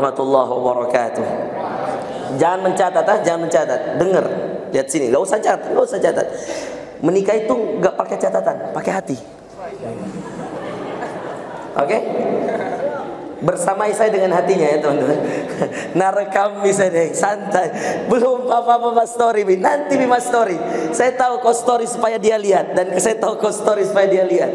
warahmatullahi wabarakatuh. Jangan mencatat, jangan mencatat. Dengar, lihat sini. Gak usah catat, gak usah catat. Menikah itu gak pakai catatan, pakai hati. Oke? Bersamai saya dengan hatinya ya teman-teman. Narekam misalnya santai. Belum apa-apa story, nanti Bima story. Saya tahu kau story supaya dia lihat, dan saya tahu kau story supaya dia lihat.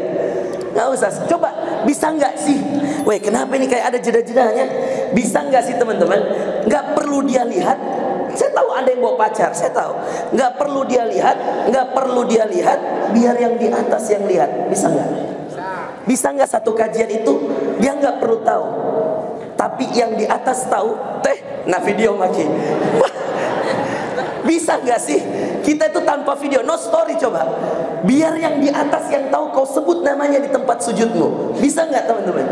Nggak usah, coba bisa nggak sih? Weh, kenapa ini kayak ada jeda-jedanya? Bisa nggak sih teman-teman? Nggak perlu dia lihat. Saya tahu ada yang bawa pacar, saya tahu. Nggak perlu dia lihat, nggak perlu dia lihat. Biar yang di atas yang lihat. Bisa nggak? Bisa nggak satu kajian itu dia nggak perlu tahu, tapi yang di atas tahu? Nah video makin. Bisa nggak sih kita itu tanpa video, no story coba? Biar yang di atas yang tahu, kau sebut namanya di tempat sujudmu. Bisa nggak teman-teman?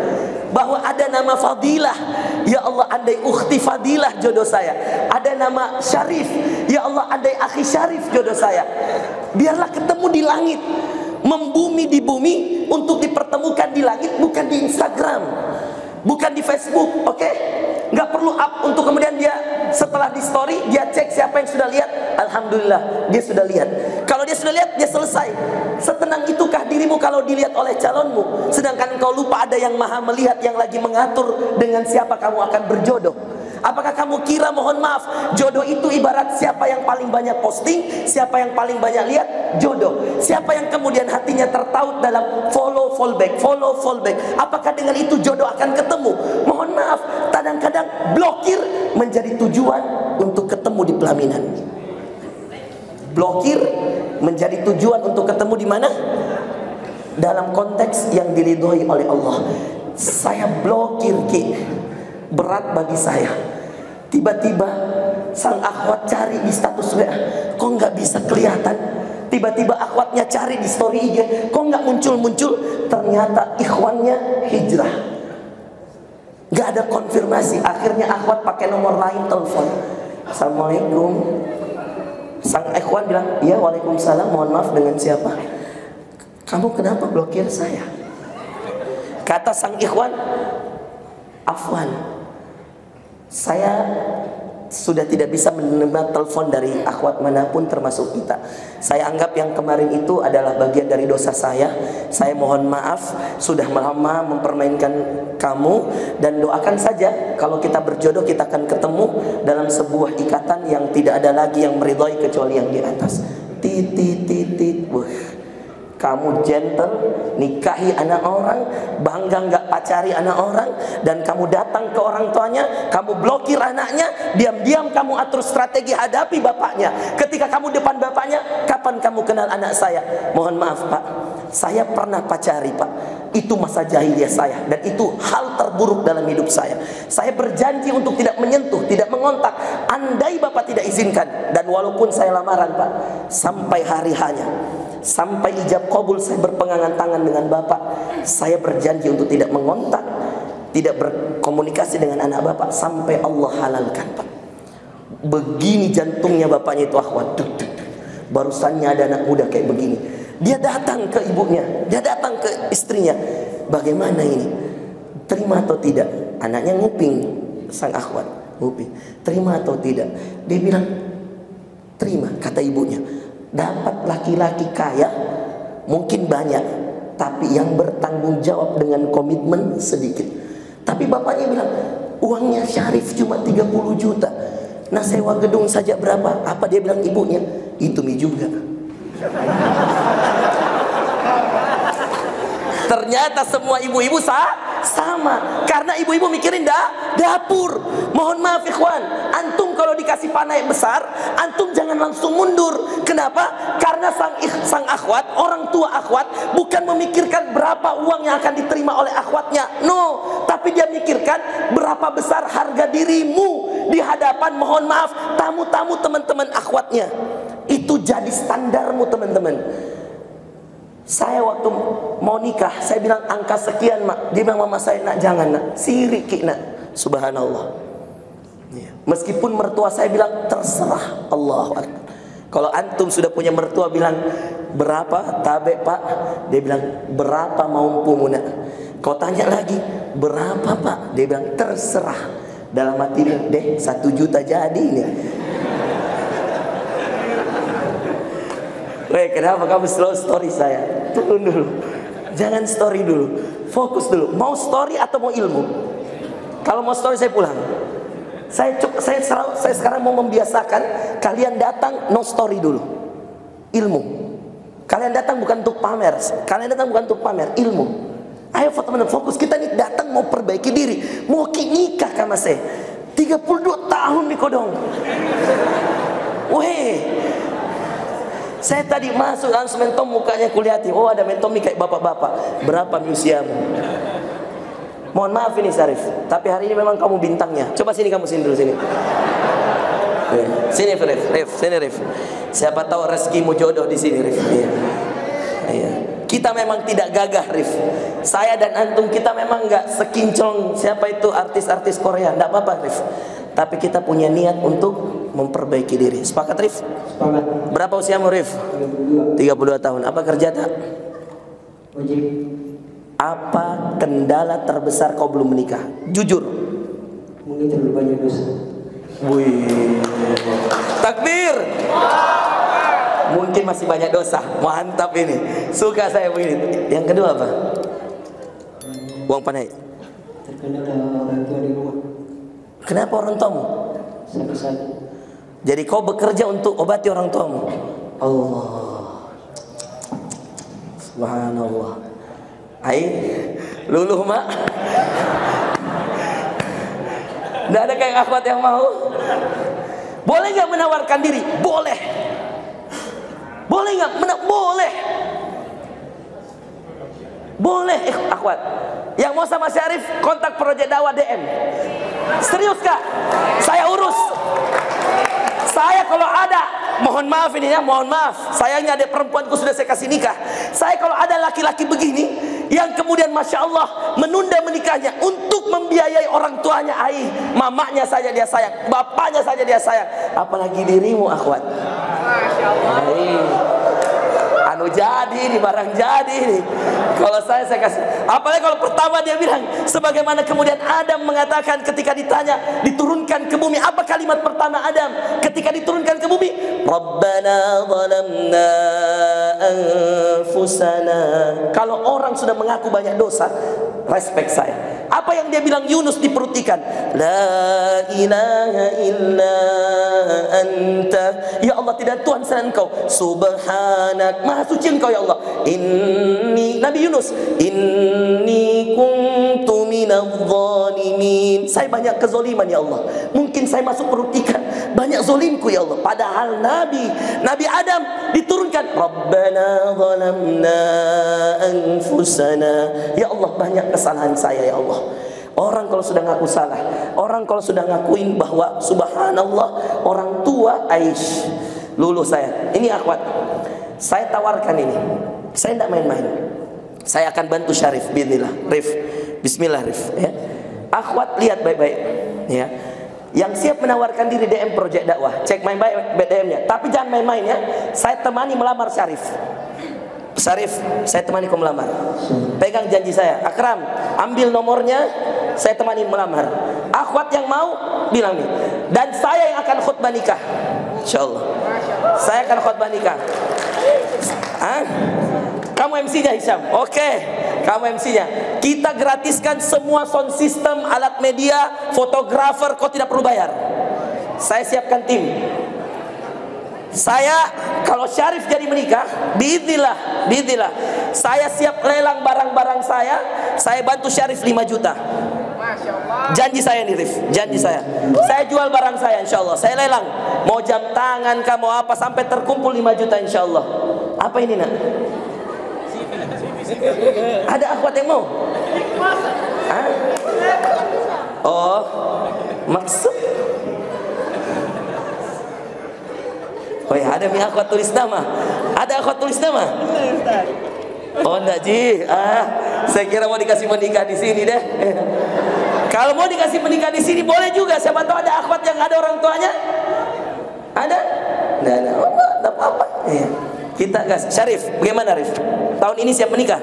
Bahwa ada nama Fadilah, ya Allah andai ukhti Fadilah jodoh saya. Ada nama Syarif, ya Allah andai akhi Syarif jodoh saya. Biarlah ketemu di langit, membumi di bumi untuk dipertemukan di langit, bukan di Instagram, bukan di Facebook, oke? Nggak perlu up untuk kemudian dia setelah di story dia cek siapa yang sudah lihat. Alhamdulillah dia sudah lihat. Kalau dia sudah lihat dia selesai. Setenang itukah dirimu kalau dilihat oleh calonmu, sedangkan kau lupa ada yang maha melihat yang lagi mengatur dengan siapa kamu akan berjodoh? Apakah kamu kira, mohon maaf, jodoh itu ibarat siapa yang paling banyak posting, siapa yang paling banyak lihat? Jodoh. Siapa yang kemudian hatinya tertaut dalam follow back. Apakah dengan itu jodoh akan ketemu? Mohon maaf, kadang-kadang blokir menjadi tujuan untuk ketemu di pelaminan. Blokir menjadi tujuan untuk ketemu di mana? Dalam konteks yang diridhoi oleh Allah. Saya blokir, berat bagi saya. Tiba-tiba sang akhwat cari di status WA, kok nggak bisa kelihatan? Tiba-tiba akhwatnya cari di story IG, kok nggak muncul-muncul? Ternyata ikhwannya hijrah. Nggak ada konfirmasi. Akhirnya akhwat pakai nomor lain telepon. Assalamualaikum. Sang ikhwan bilang, iya waalaikumsalam, mohon maaf dengan siapa? Kamu kenapa blokir saya? Kata sang ikhwan, afwan, saya sudah tidak bisa menerima telepon dari akhwat manapun termasuk kita. Saya anggap yang kemarin itu adalah bagian dari dosa saya. Saya mohon maaf sudah lama mempermainkan kamu, dan doakan saja kalau kita berjodoh kita akan ketemu dalam sebuah ikatan yang tidak ada lagi yang meridhai kecuali yang di atas. Kamu gentle, nikahi anak orang, bangga nggak pacari anak orang, dan kamu datang ke orang tuanya, kamu blokir anaknya, diam-diam kamu atur strategi hadapi bapaknya. Ketika kamu depan bapaknya, kapan kamu kenal anak saya? Mohon maaf pak, saya pernah pacari pak. Itu masa jahiliyah saya, dan itu hal terburuk dalam hidup saya. Saya berjanji untuk tidak menyentuh, tidak mengontak, andai bapak tidak izinkan. Dan walaupun saya lamaran pak, sampai hari hanya, sampai ijab qabul saya berpegangan tangan dengan bapak, saya berjanji untuk tidak mengontak, tidak berkomunikasi dengan anak bapak sampai Allah halalkan pak. Begini jantungnya bapaknya itu akhwat. Barusannya ada anak muda kayak begini. Dia datang ke ibunya, dia datang ke istrinya. Bagaimana ini? Terima atau tidak? Anaknya nguping, sang akhwat nguping. Terima atau tidak? Dia bilang terima, kata ibunya. Dapat laki-laki kaya mungkin banyak, tapi yang bertanggung jawab dengan komitmen sedikit. Tapi bapaknya bilang uangnya Syarif cuma 30 juta. Nah sewa gedung saja berapa? Apa dia bilang ibunya? Itu mi juga. Ternyata semua ibu-ibu sama. Karena ibu-ibu mikirin dapur. Mohon maaf ikhwan, antum kalau dikasih panah yang besar, antum jangan langsung mundur. Kenapa? Karena sang akhwat, orang tua akhwat, bukan memikirkan berapa uang yang akan diterima oleh akhwatnya. No, tapi dia mikirkan berapa besar harga dirimu di hadapan, mohon maaf, tamu-tamu teman-teman akhwatnya. Itu jadi standarmu teman-teman. Saya waktu mau nikah, saya bilang angka sekian mak. Dia bilang mama saya, nak jangan nak, sirik nak. Subhanallah. Meskipun mertua saya bilang terserah, Allahu Akbar. Kalau antum sudah punya mertua bilang berapa tabe pak, dia bilang berapa mampumu nak. Kau tanya lagi berapa pak, dia bilang terserah. Dalam hati ini, deh 1 juta jadi nih. Weh, kenapa kamu slow story saya? Turun dulu. Jangan story dulu. Fokus dulu. Mau story atau mau ilmu? Kalau mau story saya pulang. Saya sekarang mau membiasakan kalian datang no story dulu. Ilmu. Kalian datang bukan untuk pamer. Kalian datang bukan untuk pamer, ilmu. Ayo teman-teman, fokus. Kita nih datang mau perbaiki diri. Mau nikah sama saya. 32 tahun nih kodong. Weh. Saya tadi masuk langsung mentom mukanya kulihatin. Oh, ada mentom nih kayak bapak-bapak. Berapa usiamu? Mohon maaf ini Syarif, tapi hari ini memang kamu bintangnya. Coba sini kamu, sini dulu sini. Sini Rif, sini Rif. Siapa tahu rezekimu jodoh di sini Rif. Iya. Kita memang tidak gagah Rif. Saya dan antum kita memang nggak sekinclong siapa itu artis-artis Korea. Nggak apa-apa Rif. Tapi kita punya niat untuk memperbaiki diri. Sepakat Rif? Sepakat. Berapa usiamu Rif? 32 tahun. Apa kerja tak? Wajib. Apa kendala terbesar kau belum menikah? Jujur. Mungkin terlalu banyak dosa. Wih. Takbir. Mungkin masih banyak dosa. Mantap ini. Suka saya begini. Yang kedua apa? Uang pandai. Terkendala orang tua di rumah. Kenapa orang tuamu? Sakit. Jadi kau bekerja untuk obati orang tuamu. Allah. Subhanallah. Hai, luluh mak. Nggak ada kayak akhwat yang mau. Boleh nggak menawarkan diri? Boleh. Boleh nggak? Boleh. Boleh, akhwat. Yang mau sama Syarif, kontak Project Dakwah DM. Serius kak? Saya urus. Saya kalau ada, mohon maaf ini ya, mohon maaf. Sayangnya ada perempuanku sudah saya kasih nikah. Saya kalau ada laki-laki begini, yang kemudian Masya Allah menunda menikahnya untuk membiayai orang tuanya, mamanya saja dia sayang, bapaknya saja dia sayang, apalagi dirimu akhwat. Masya Allah. Anu jadi ini, barang jadi ini. Kalau saya kasih. Apalagi kalau pertama dia bilang, sebagaimana kemudian Adam mengatakan ketika ditanya, diturunkan ke bumi, apa kalimat pertama Adam ketika diturunkan ke bumi? Rabbana zalamna anfusana. Kalau orang sudah mengaku banyak dosa, respect saya. Apa yang dia bilang Yunus di perut ikan? La ilaha illa anta. Ya Allah, tidak Tuhan selain Engkau. Subhanak, Maha suci Engkau ya Allah. Nabi Yunus, inni kuntu minadh dhalimin. Saya banyak kezoliman ya Allah. Mungkin saya masuk perut ikan, banyak zolimku ya Allah. Padahal Nabi Adam diturunkan, Rabbana zalamna anfusana. Ya Allah, banyak kesalahan saya ya Allah. Orang kalau sudah ngaku salah, orang kalau sudah ngakuin bahwa subhanallah, orang tua aish, luluh saya. Ini akhwat, saya tawarkan ini. Saya tidak main-main. Saya akan bantu Syarif bismillah. Rif, bismillah Rif ya. Akhwat lihat baik-baik ya. Yang siap menawarkan diri DM Project Dakwah, cek main-main DM-nya. Tapi jangan main-main ya. Saya temani melamar Syarif. Syarif, saya temani kau melamar. Pegang janji saya. Akram, ambil nomornya, saya temani melamar. Akhwat yang mau bilang nih. Dan saya yang akan khutbah nikah. Insyaallah. Saya akan khutbah nikah. Kamu MC-nya Hisham. Oke, kamu MC-nya. Kita gratiskan semua sound system, alat media, fotografer, kau tidak perlu bayar. Saya siapkan tim. Saya kalau Syarif jadi menikah, biidznillah, saya siap lelang barang-barang saya bantu Syarif 5 juta. Janji saya nih Rif, janji saya. Saya jual barang saya insyaallah, saya lelang. Mau jam tangan, kamu apa sampai terkumpul 5 juta insyaallah. Apa ini nak? Ada akhwat yang mau? Hah? Oh, maksud? Oh ya, ada akhwat tulis nama. Ada akhwat tulis nama? Oh enggak Ji. Saya kira mau dikasih menikah di sini deh. Kalau mau dikasih menikah di sini boleh juga. Siapa tahu ada akhwat yang ada orang tuanya. Ada? Enggak ada. Oh, enggak apa-apa. Iya. Kita gas. Syarif, bagaimana Rif? Tahun ini siap menikah?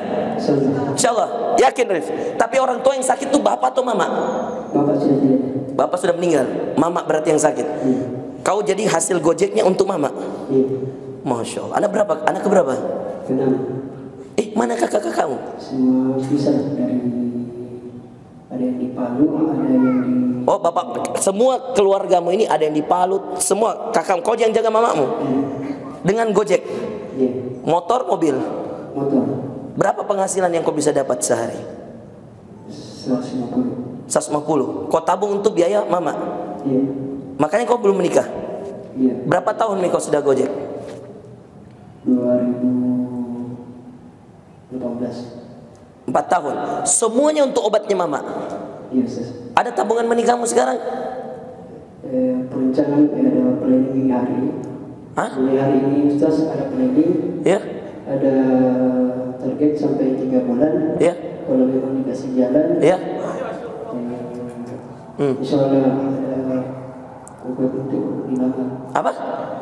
Insyaallah. Yakin Rif? Tapi orang tua yang sakit itu bapak atau mama? Bapak sudah tidak. Bapak sudah meninggal, mama berarti yang sakit. Kau jadi hasil gojeknya untuk mama. Masya Allah. Anak berapa? Anak keberapa? 6. Mana kakak-kakakmu? Semua bisa dari ada yang di Palu, ada yang di. Oh, bapak, semua keluargamu ini ada yang di Palu, semua kakak. Kau yang jaga mamamu dengan gojek, motor, mobil. Motor. Berapa penghasilan yang kau bisa dapat sehari? 150. 150. Kau tabung untuk biaya mama. Iya. Makanya kau belum menikah. Iya. Berapa tahun nih kau sudah gojek? 2018. 4 tahun. Semuanya untuk obatnya mama. Iya, Ustaz. Ada tabungan menikahmu sekarang? Perencanaan ada planning hari ini. Hah? Mulai hari ini Ustaz ada planning. Ya? Ada target sampai 3 bulan. Ya? Kalau memang dikasih jalan. Ya? Insya Allah ada obat untuk dilamar. Apa?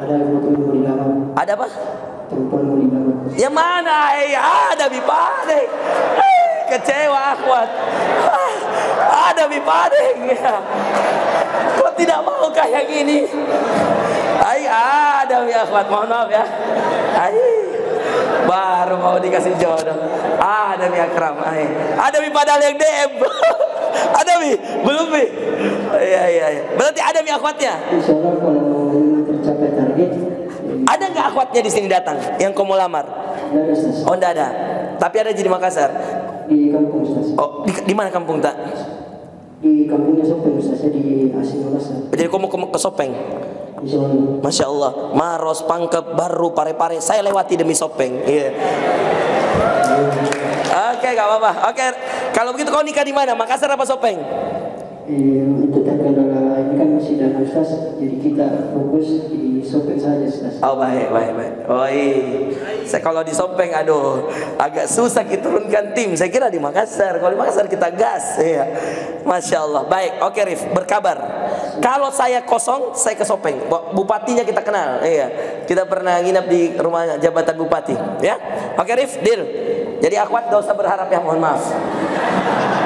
Ada obat untuk dilamar. Ada apa? Perempuan mau dilamar. Yang mana? Ada bipadeng. Kecewa akhwat. Ada bipadeng. Kok tidak mau kayak gini? Ada ya akhwat. Mohon maaf ya. Baru mau dikasih jodoh. Ada nih Akram. Ada mi padahal yang DM. Ada mi? Belum mi? Iya. Berarti ada mi akhwatnya? Insya Allah kalau tercapai target. Ada nggak akhwatnya di sini datang yang kau mau lamar? Tidak ada, Ustaz. Oh, enggak ada. Tapi ada di Makassar. Di kampung, Ustaz. Oh, di mana kampung tak? Di kampungnya Sopeng, Ustaz. Di Asing Makassar. Jadi kau mau ke Sopeng? Insya Allah. Masya Allah. Maros, Pangkep, Baru, Pare-Pare. Saya lewati demi Sopeng. Iya. Oke, gak apa-apa. Oke, kalau begitu kau nikah di mana? Makassar apa Sopeng? Untuk terkendala ini kan masih dana, Ustaz. Jadi kita fokus di Sopeng saja, Ustaz. Oh, baik. Oh, iya. Saya kalau di Sopeng, aduh, agak susah kita turunkan tim. Saya kira di Makassar. Kalau di Makassar kita gas. Iya. Masya Allah. Baik, oke Rif, berkabar. Kalau saya kosong, saya ke Sopeng. Bupatinya kita kenal. Iya. Kita pernah nginap di rumah jabatan bupati. Ya. Oke Rif, deal. Jadi akhwat gak usah berharap ya, mohon maaf.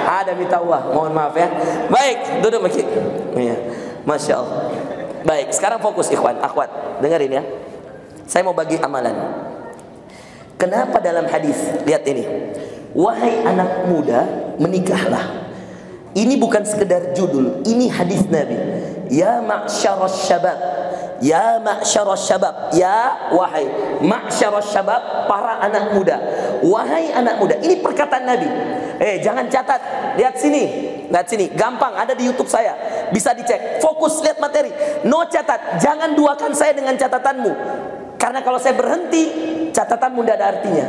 Ada mitawah, mohon maaf ya. Baik, duduk Maki. Iya. Masya Allah. Baik, sekarang fokus ikhwan, akhwat. Dengerin ya. Saya mau bagi amalan. Kenapa dalam hadis? Lihat ini. Wahai anak muda, menikahlah. Ini bukan sekedar judul, ini hadis Nabi. Ya ma'syaras syabab. Ya ma'syaras syabab. Ya wahai ma'syaras syabab, para anak muda. Wahai anak muda. Ini perkataan Nabi. Jangan catat. Lihat sini. Gampang, ada di YouTube saya. Bisa dicek. Fokus, lihat materi. No catat. Jangan duakan saya dengan catatanmu. Karena kalau saya berhenti, catatanmu tidak ada artinya.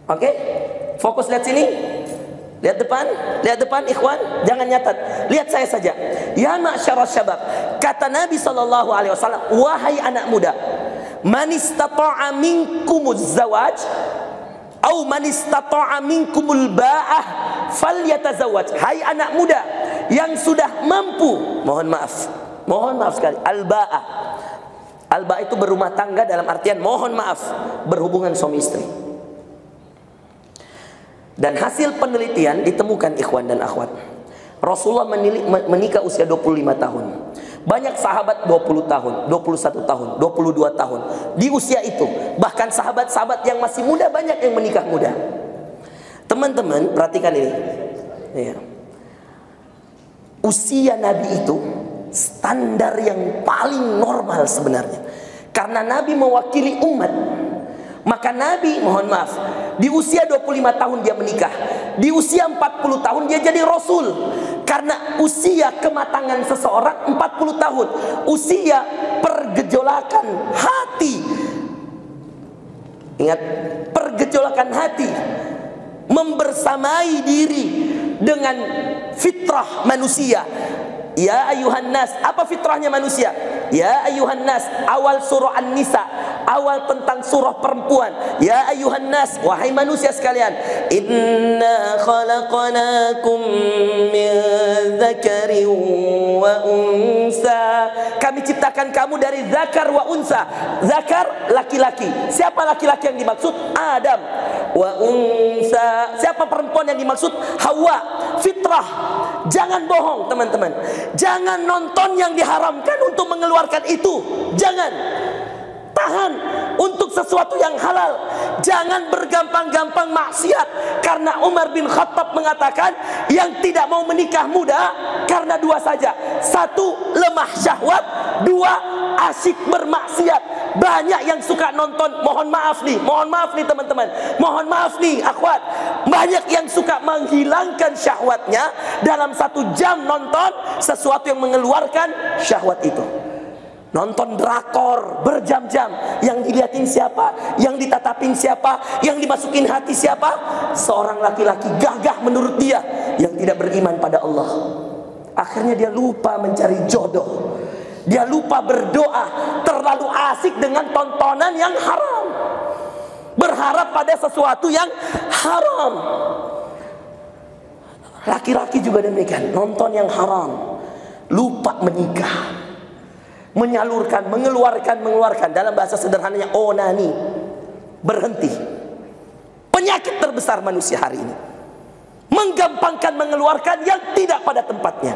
Oke? Fokus, lihat sini. Lihat depan ikhwan, jangan nyatat. Lihat saya saja. Ya ma'syaras syabab. Kata Nabi SAW, wahai anak muda, man istata'a minkumuz zawaj au man istata'a minkumul ba'ah falyatazawwaj. Hai anak muda yang sudah mampu, mohon maaf sekali, al-ba'ah. Al-ba'ah itu berumah tangga dalam artian mohon maaf, berhubungan suami istri. Dan hasil penelitian ditemukan ikhwan dan akhwat, Rasulullah menikah usia 25 tahun. Banyak sahabat 20 tahun, 21 tahun, 22 tahun. Di usia itu, bahkan sahabat-sahabat yang masih muda banyak yang menikah muda. Teman-teman, perhatikan ini. Ya. Usia Nabi itu standar yang paling normal sebenarnya. Karena Nabi mewakili umat. Maka Nabi, mohon maaf, di usia 25 tahun dia menikah. Di usia 40 tahun dia jadi Rasul. Karena usia kematangan seseorang 40 tahun. Usia pergejolakan hati. Ingat, pergejolakan hati. Membersamai diri dengan fitrah manusia. Ya ayuhan nas, apa fitrahnya manusia? Ya ayuhan nas, awal surah An-Nisa awal tentang surah perempuan. Ya ayuhan nas, wahai manusia sekalian, inna khalaqnakum min dzakarin wa unsa. Kami ciptakan kamu dari zakar wa unsa. Zakar laki-laki. Siapa laki-laki yang dimaksud? Adam. Wa unsa, siapa perempuan yang dimaksud? Hawa. Fitrah. Jangan bohong teman-teman. Jangan nonton yang diharamkan untuk mengeluarkan itu. Jangan. Tahan untuk sesuatu yang halal. Jangan bergampang-gampang maksiat. Karena Umar bin Khattab mengatakan, yang tidak mau menikah muda karena dua saja. Satu, lemah syahwat. Dua, asyik bermaksiat. Banyak yang suka nonton, mohon maaf nih teman-teman, mohon maaf nih akhwat, banyak yang suka menghilangkan syahwatnya dalam 1 jam nonton sesuatu yang mengeluarkan syahwat itu. Nonton drakor berjam-jam. Yang dilihatin siapa? Yang ditatapin siapa? Yang dimasukin hati siapa? Seorang laki-laki gagah menurut dia, yang tidak beriman pada Allah. Akhirnya dia lupa mencari jodoh. Dia lupa berdoa. Terlalu asik dengan tontonan yang haram, berharap pada sesuatu yang haram. Laki-laki juga demikian, nonton yang haram, lupa menikah, menyalurkan, mengeluarkan. Dalam bahasa sederhananya onani. Berhenti. Penyakit terbesar manusia hari ini, menggampangkan mengeluarkan yang tidak pada tempatnya.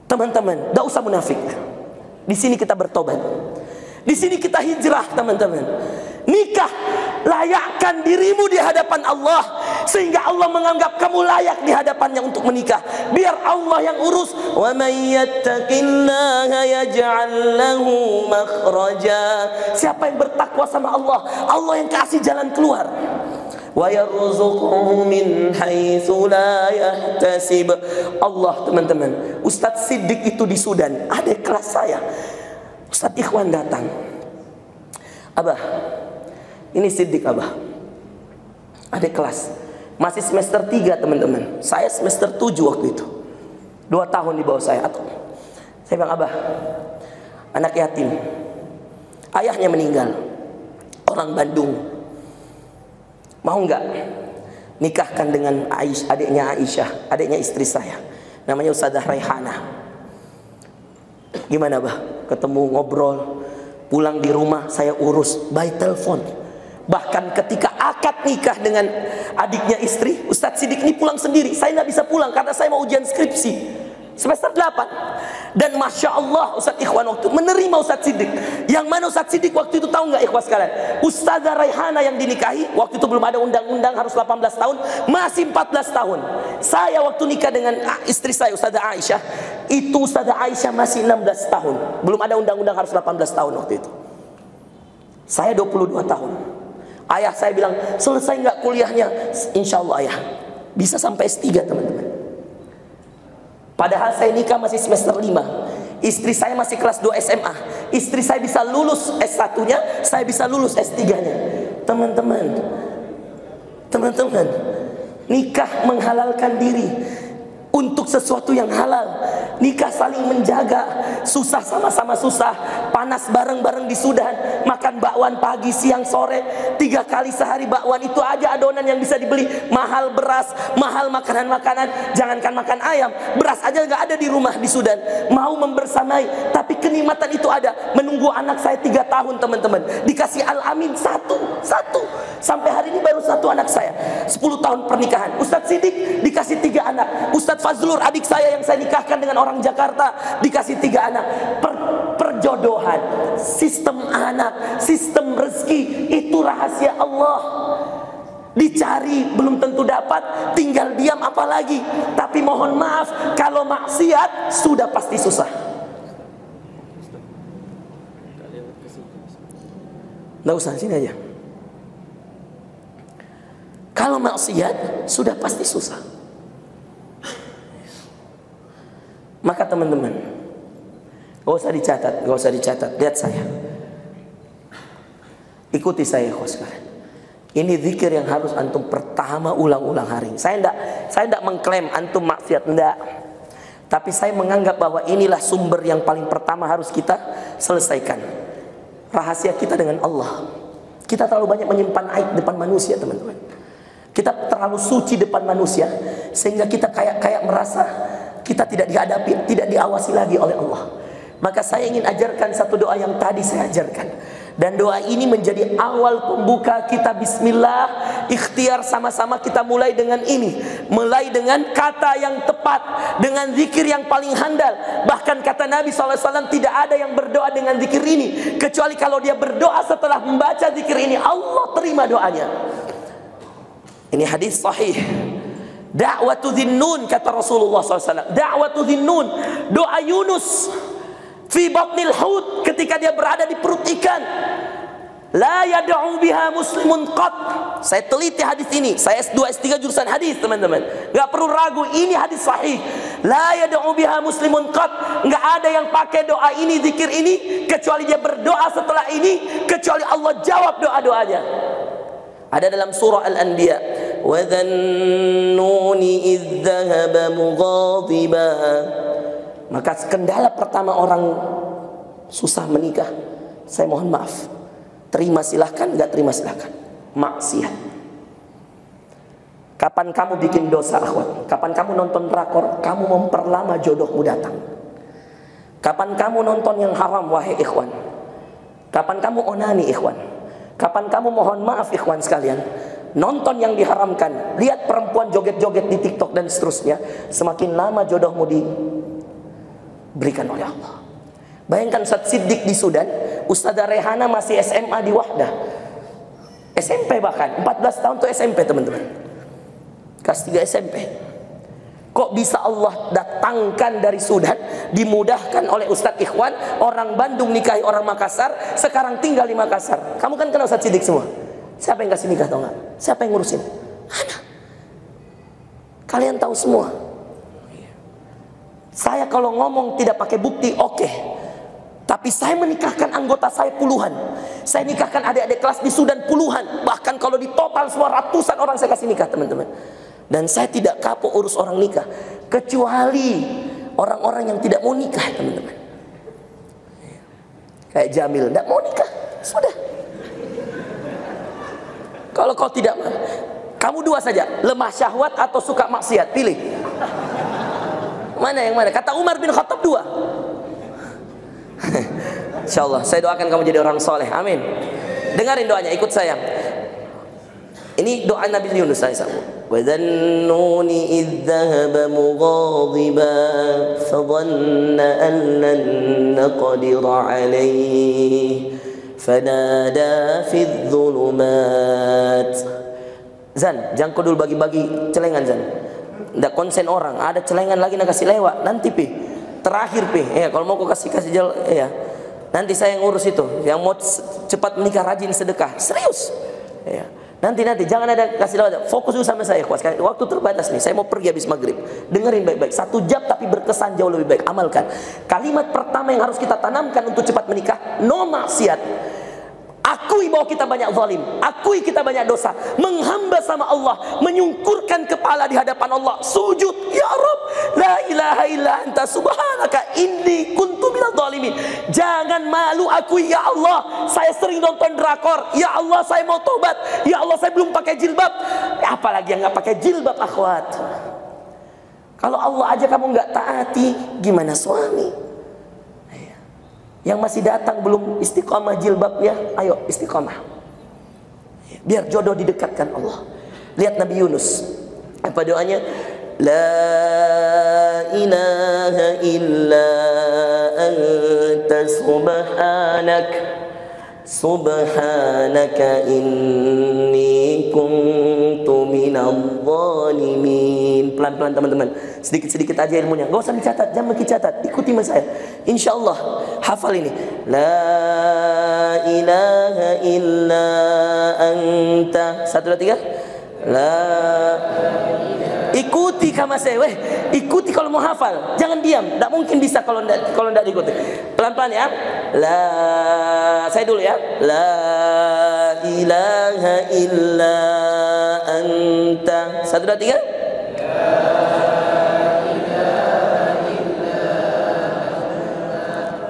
Teman-teman, tidak usah munafik. Di sini kita bertobat. Di sini kita hijrah, teman-teman. Nikah, layakkan dirimu di hadapan Allah, sehingga Allah menganggap kamu layak di hadapannya untuk menikah. Biar Allah yang urus. Wa may yattaqillaha yaj'al lahu makhraja. Siapa yang bertakwa sama Allah, Allah yang kasih jalan keluar. Wa yarzuquhu min haitsu la yahtasib. Allah, teman-teman, Ustadz Siddiq itu di Sudan, ada kelas saya. Ustadz Ikhwan datang, Abah, ini Siddiq Abah, ada kelas, masih semester 3 teman-teman. Saya semester 7 waktu itu, 2 tahun di bawah saya. Saya bilang, Abah, anak yatim, ayahnya meninggal, orang Bandung, mau nggak nikahkan dengan adiknya Aisyah, adiknya istri saya, namanya Ustadzah Raihana. Gimana bah? Ketemu, ngobrol, pulang di rumah saya urus by telepon. Bahkan ketika akad nikah dengan adiknya istri, Ustadz Siddiq ini pulang sendiri. Saya nggak bisa pulang karena saya mau ujian skripsi semester 8. Dan Masya Allah Ustadz Ikhwan waktu menerima Ustadz Siddiq. Yang mana Ustadz Siddiq waktu itu tahu nggak ikhwan sekalian? Ustadzah Raihana yang dinikahi, waktu itu belum ada undang-undang harus 18 tahun, masih 14 tahun. Saya waktu nikah dengan istri saya Ustadzah Aisyah, itu Ustadzah Aisyah masih 16 tahun. Belum ada undang-undang harus 18 tahun waktu itu. Saya 22 tahun. Ayah saya bilang, selesai nggak kuliahnya? Insya Allah ayah, bisa sampai S3 teman-teman. Padahal saya nikah masih semester 5. Istri saya masih kelas 2 SMA. Istri saya bisa lulus S1-nya, saya bisa lulus S3-nya. Teman-teman, nikah menghalalkan diri untuk sesuatu yang halal. Nikah saling menjaga. Susah sama-sama susah, panas bareng-bareng di Sudan, makan bakwan pagi, siang, sore, 3 kali sehari bakwan. Itu aja adonan yang bisa dibeli. Mahal beras, mahal makanan-makanan. Jangankan makan ayam, beras aja nggak ada di rumah di Sudan. Mau membersamai, tapi kenikmatan itu ada. Menunggu anak saya 3 tahun teman-teman, dikasih Al-Amin satu. Sampai hari ini baru 1 anak saya. 10 tahun pernikahan. Ustadz Siddiq dikasih 3 anak. Ustadz Fazlur adik saya yang saya nikahkan dengan orang Jakarta dikasih 3 anak. Perjodohan, sistem anak, sistem rezeki, itu rahasia Allah. Dicari belum tentu dapat, tinggal diam apalagi. Tapi mohon maaf, kalau maksiat sudah pasti susah. Nggak usah, sini aja. Kalau maksiat sudah pasti susah. Maka teman-teman, gak usah dicatat, lihat saya, ikuti saya sekalian. Ini zikir yang harus antum pertama ulang-ulang hari ini. Saya tidak mengklaim antum maksiat, tidak. Tapi saya menganggap bahwa inilah sumber yang paling pertama harus kita selesaikan. rahasia kita dengan Allah. Kita terlalu banyak menyimpan aib depan manusia, teman-teman. Kita terlalu suci depan manusia, sehingga kita kayak merasa kita tidak dihadapi, tidak diawasi lagi oleh Allah. Maka saya ingin ajarkan satu doa yang tadi saya ajarkan. Dan doa ini menjadi awal pembuka kita. Bismillah, ikhtiar sama-sama kita mulai dengan ini. Mulai dengan kata yang tepat, dengan zikir yang paling handal. Bahkan kata Nabi SAW, tidak ada yang berdoa dengan zikir ini kecuali kalau dia berdoa setelah membaca zikir ini, Allah terima doanya. Ini hadis sahih. Da'watu dhinnun, kata Rasulullah SAW. Da'watu dhinnun, doa Yunus fi batnil hut, ketika dia berada di perut ikan. La yad'u biha muslimun qat. Saya teliti hadis ini. Saya S2 S3 jurusan hadis, teman-teman. Enggak perlu ragu, ini hadis sahih. La yad'u biha muslimun qat. Enggak ada yang pakai doa ini, zikir ini, kecuali dia berdoa setelah ini, kecuali Allah jawab doa-doanya. Ada dalam surah Al-Anbiya, wa dhannuni idh dhahaba mughadiba. Maka kendala pertama orang susah menikah, saya mohon maaf, terima silahkan, nggak terima silahkan, maksiat. Kapan kamu bikin dosa, akhwat? Kapan kamu nonton drakor, kamu memperlama jodohmu datang. Kapan kamu nonton yang haram, wahai ikhwan? Kapan kamu onani, ikhwan? Kapan kamu, mohon maaf ikhwan sekalian, nonton yang diharamkan, lihat perempuan joget-joget di TikTok dan seterusnya, semakin lama jodohmu berikan oleh Allah. Bayangkan Ustaz Siddiq di Sudan, Ustazah Rehana masih SMA di Wahdah, SMP bahkan 14 tahun tuh SMP, teman-teman, kelas 3 SMP. Kok bisa Allah datangkan dari Sudan, dimudahkan oleh Ustadz Ikhwan, orang Bandung nikahi orang Makassar, sekarang tinggal di Makassar. Kamu kan kenal Ustaz Siddiq semua. Siapa yang kasih nikah, tau gak? Siapa yang ngurusin? Ana. Kalian tahu semua. Saya kalau ngomong tidak pakai bukti, oke. Tapi saya menikahkan anggota saya puluhan. Saya nikahkan adik-adik kelas di Sudan puluhan. Bahkan kalau di total semua ratusan orang saya kasih nikah, teman-teman. Dan saya tidak kapok urus orang nikah, kecuali orang-orang yang tidak mau nikah, teman-teman. Kayak Jamil, tidak mau nikah, sudah. Kalau kau tidak mau, kamu dua saja, lemah syahwat atau suka maksiat, pilih. Mana yang mana? Kata Umar bin Khattab, dua. InsyaAllah saya doakan kamu jadi orang soleh, amin. Dengarin doanya, ikut saya. Ini doa Nabi Yunus alaihissalam. Wa dhannuni idh dhahaba mughadiba fadhanna an lan naqdira alayhi fanada fi dhulumat. Zan, jangan kau dulu bagi-bagi celengan, Zan. Nggak konsen orang, ada celengan lagi nak kasih lewat, nanti pi. Terakhir pi, ya kalau mau kau kasih ya. Nanti saya yang ngurus itu. Yang mau cepat menikah rajin sedekah, serius. Ya. Nanti jangan ada kasih lewat. Fokus dulu sama saya, waktu terbatas nih. Saya mau pergi habis maghrib. Dengerin baik-baik. 1 jam tapi berkesan jauh lebih baik. Amalkan. Kalimat pertama yang harus kita tanamkan untuk cepat menikah, no maksiat. Akui bahwa kita banyak zalim, akui kita banyak dosa, menghamba sama Allah, menyungkurkan kepala di hadapan Allah, sujud, ya Rabb, la ilaha illa anta subhanaka inni kuntu minadh dhalimin. Jangan malu, akui, ya Allah, saya sering nonton drakor, ya Allah, saya mau tobat, ya Allah, saya belum pakai jilbab. Apalagi yang nggak pakai jilbab, akhwat. Kalau Allah aja kamu nggak taati, gimana suami? Yang masih datang belum istiqamah jilbabnya, ayo istiqamah. Biar jodoh didekatkan Allah. Lihat Nabi Yunus, apa doanya? La ilaha illa anta subhanaka inni kuntu minadh dhalimin. Pelan-pelan teman-teman, sedikit-sedikit aja ilmunya, gak usah dicatat, jangan dicatat, ikuti mas saya. InsyaAllah hafal ini. La ilaha illa anta. 1, 2, 3. La. Ikuti kama saya, ikuti kalau mau hafal, jangan diam. Tidak mungkin bisa kalau tidak diikuti. Pelan-pelan ya. La, saya dulu ya. La ilaha illa anta. 1, 2, 3.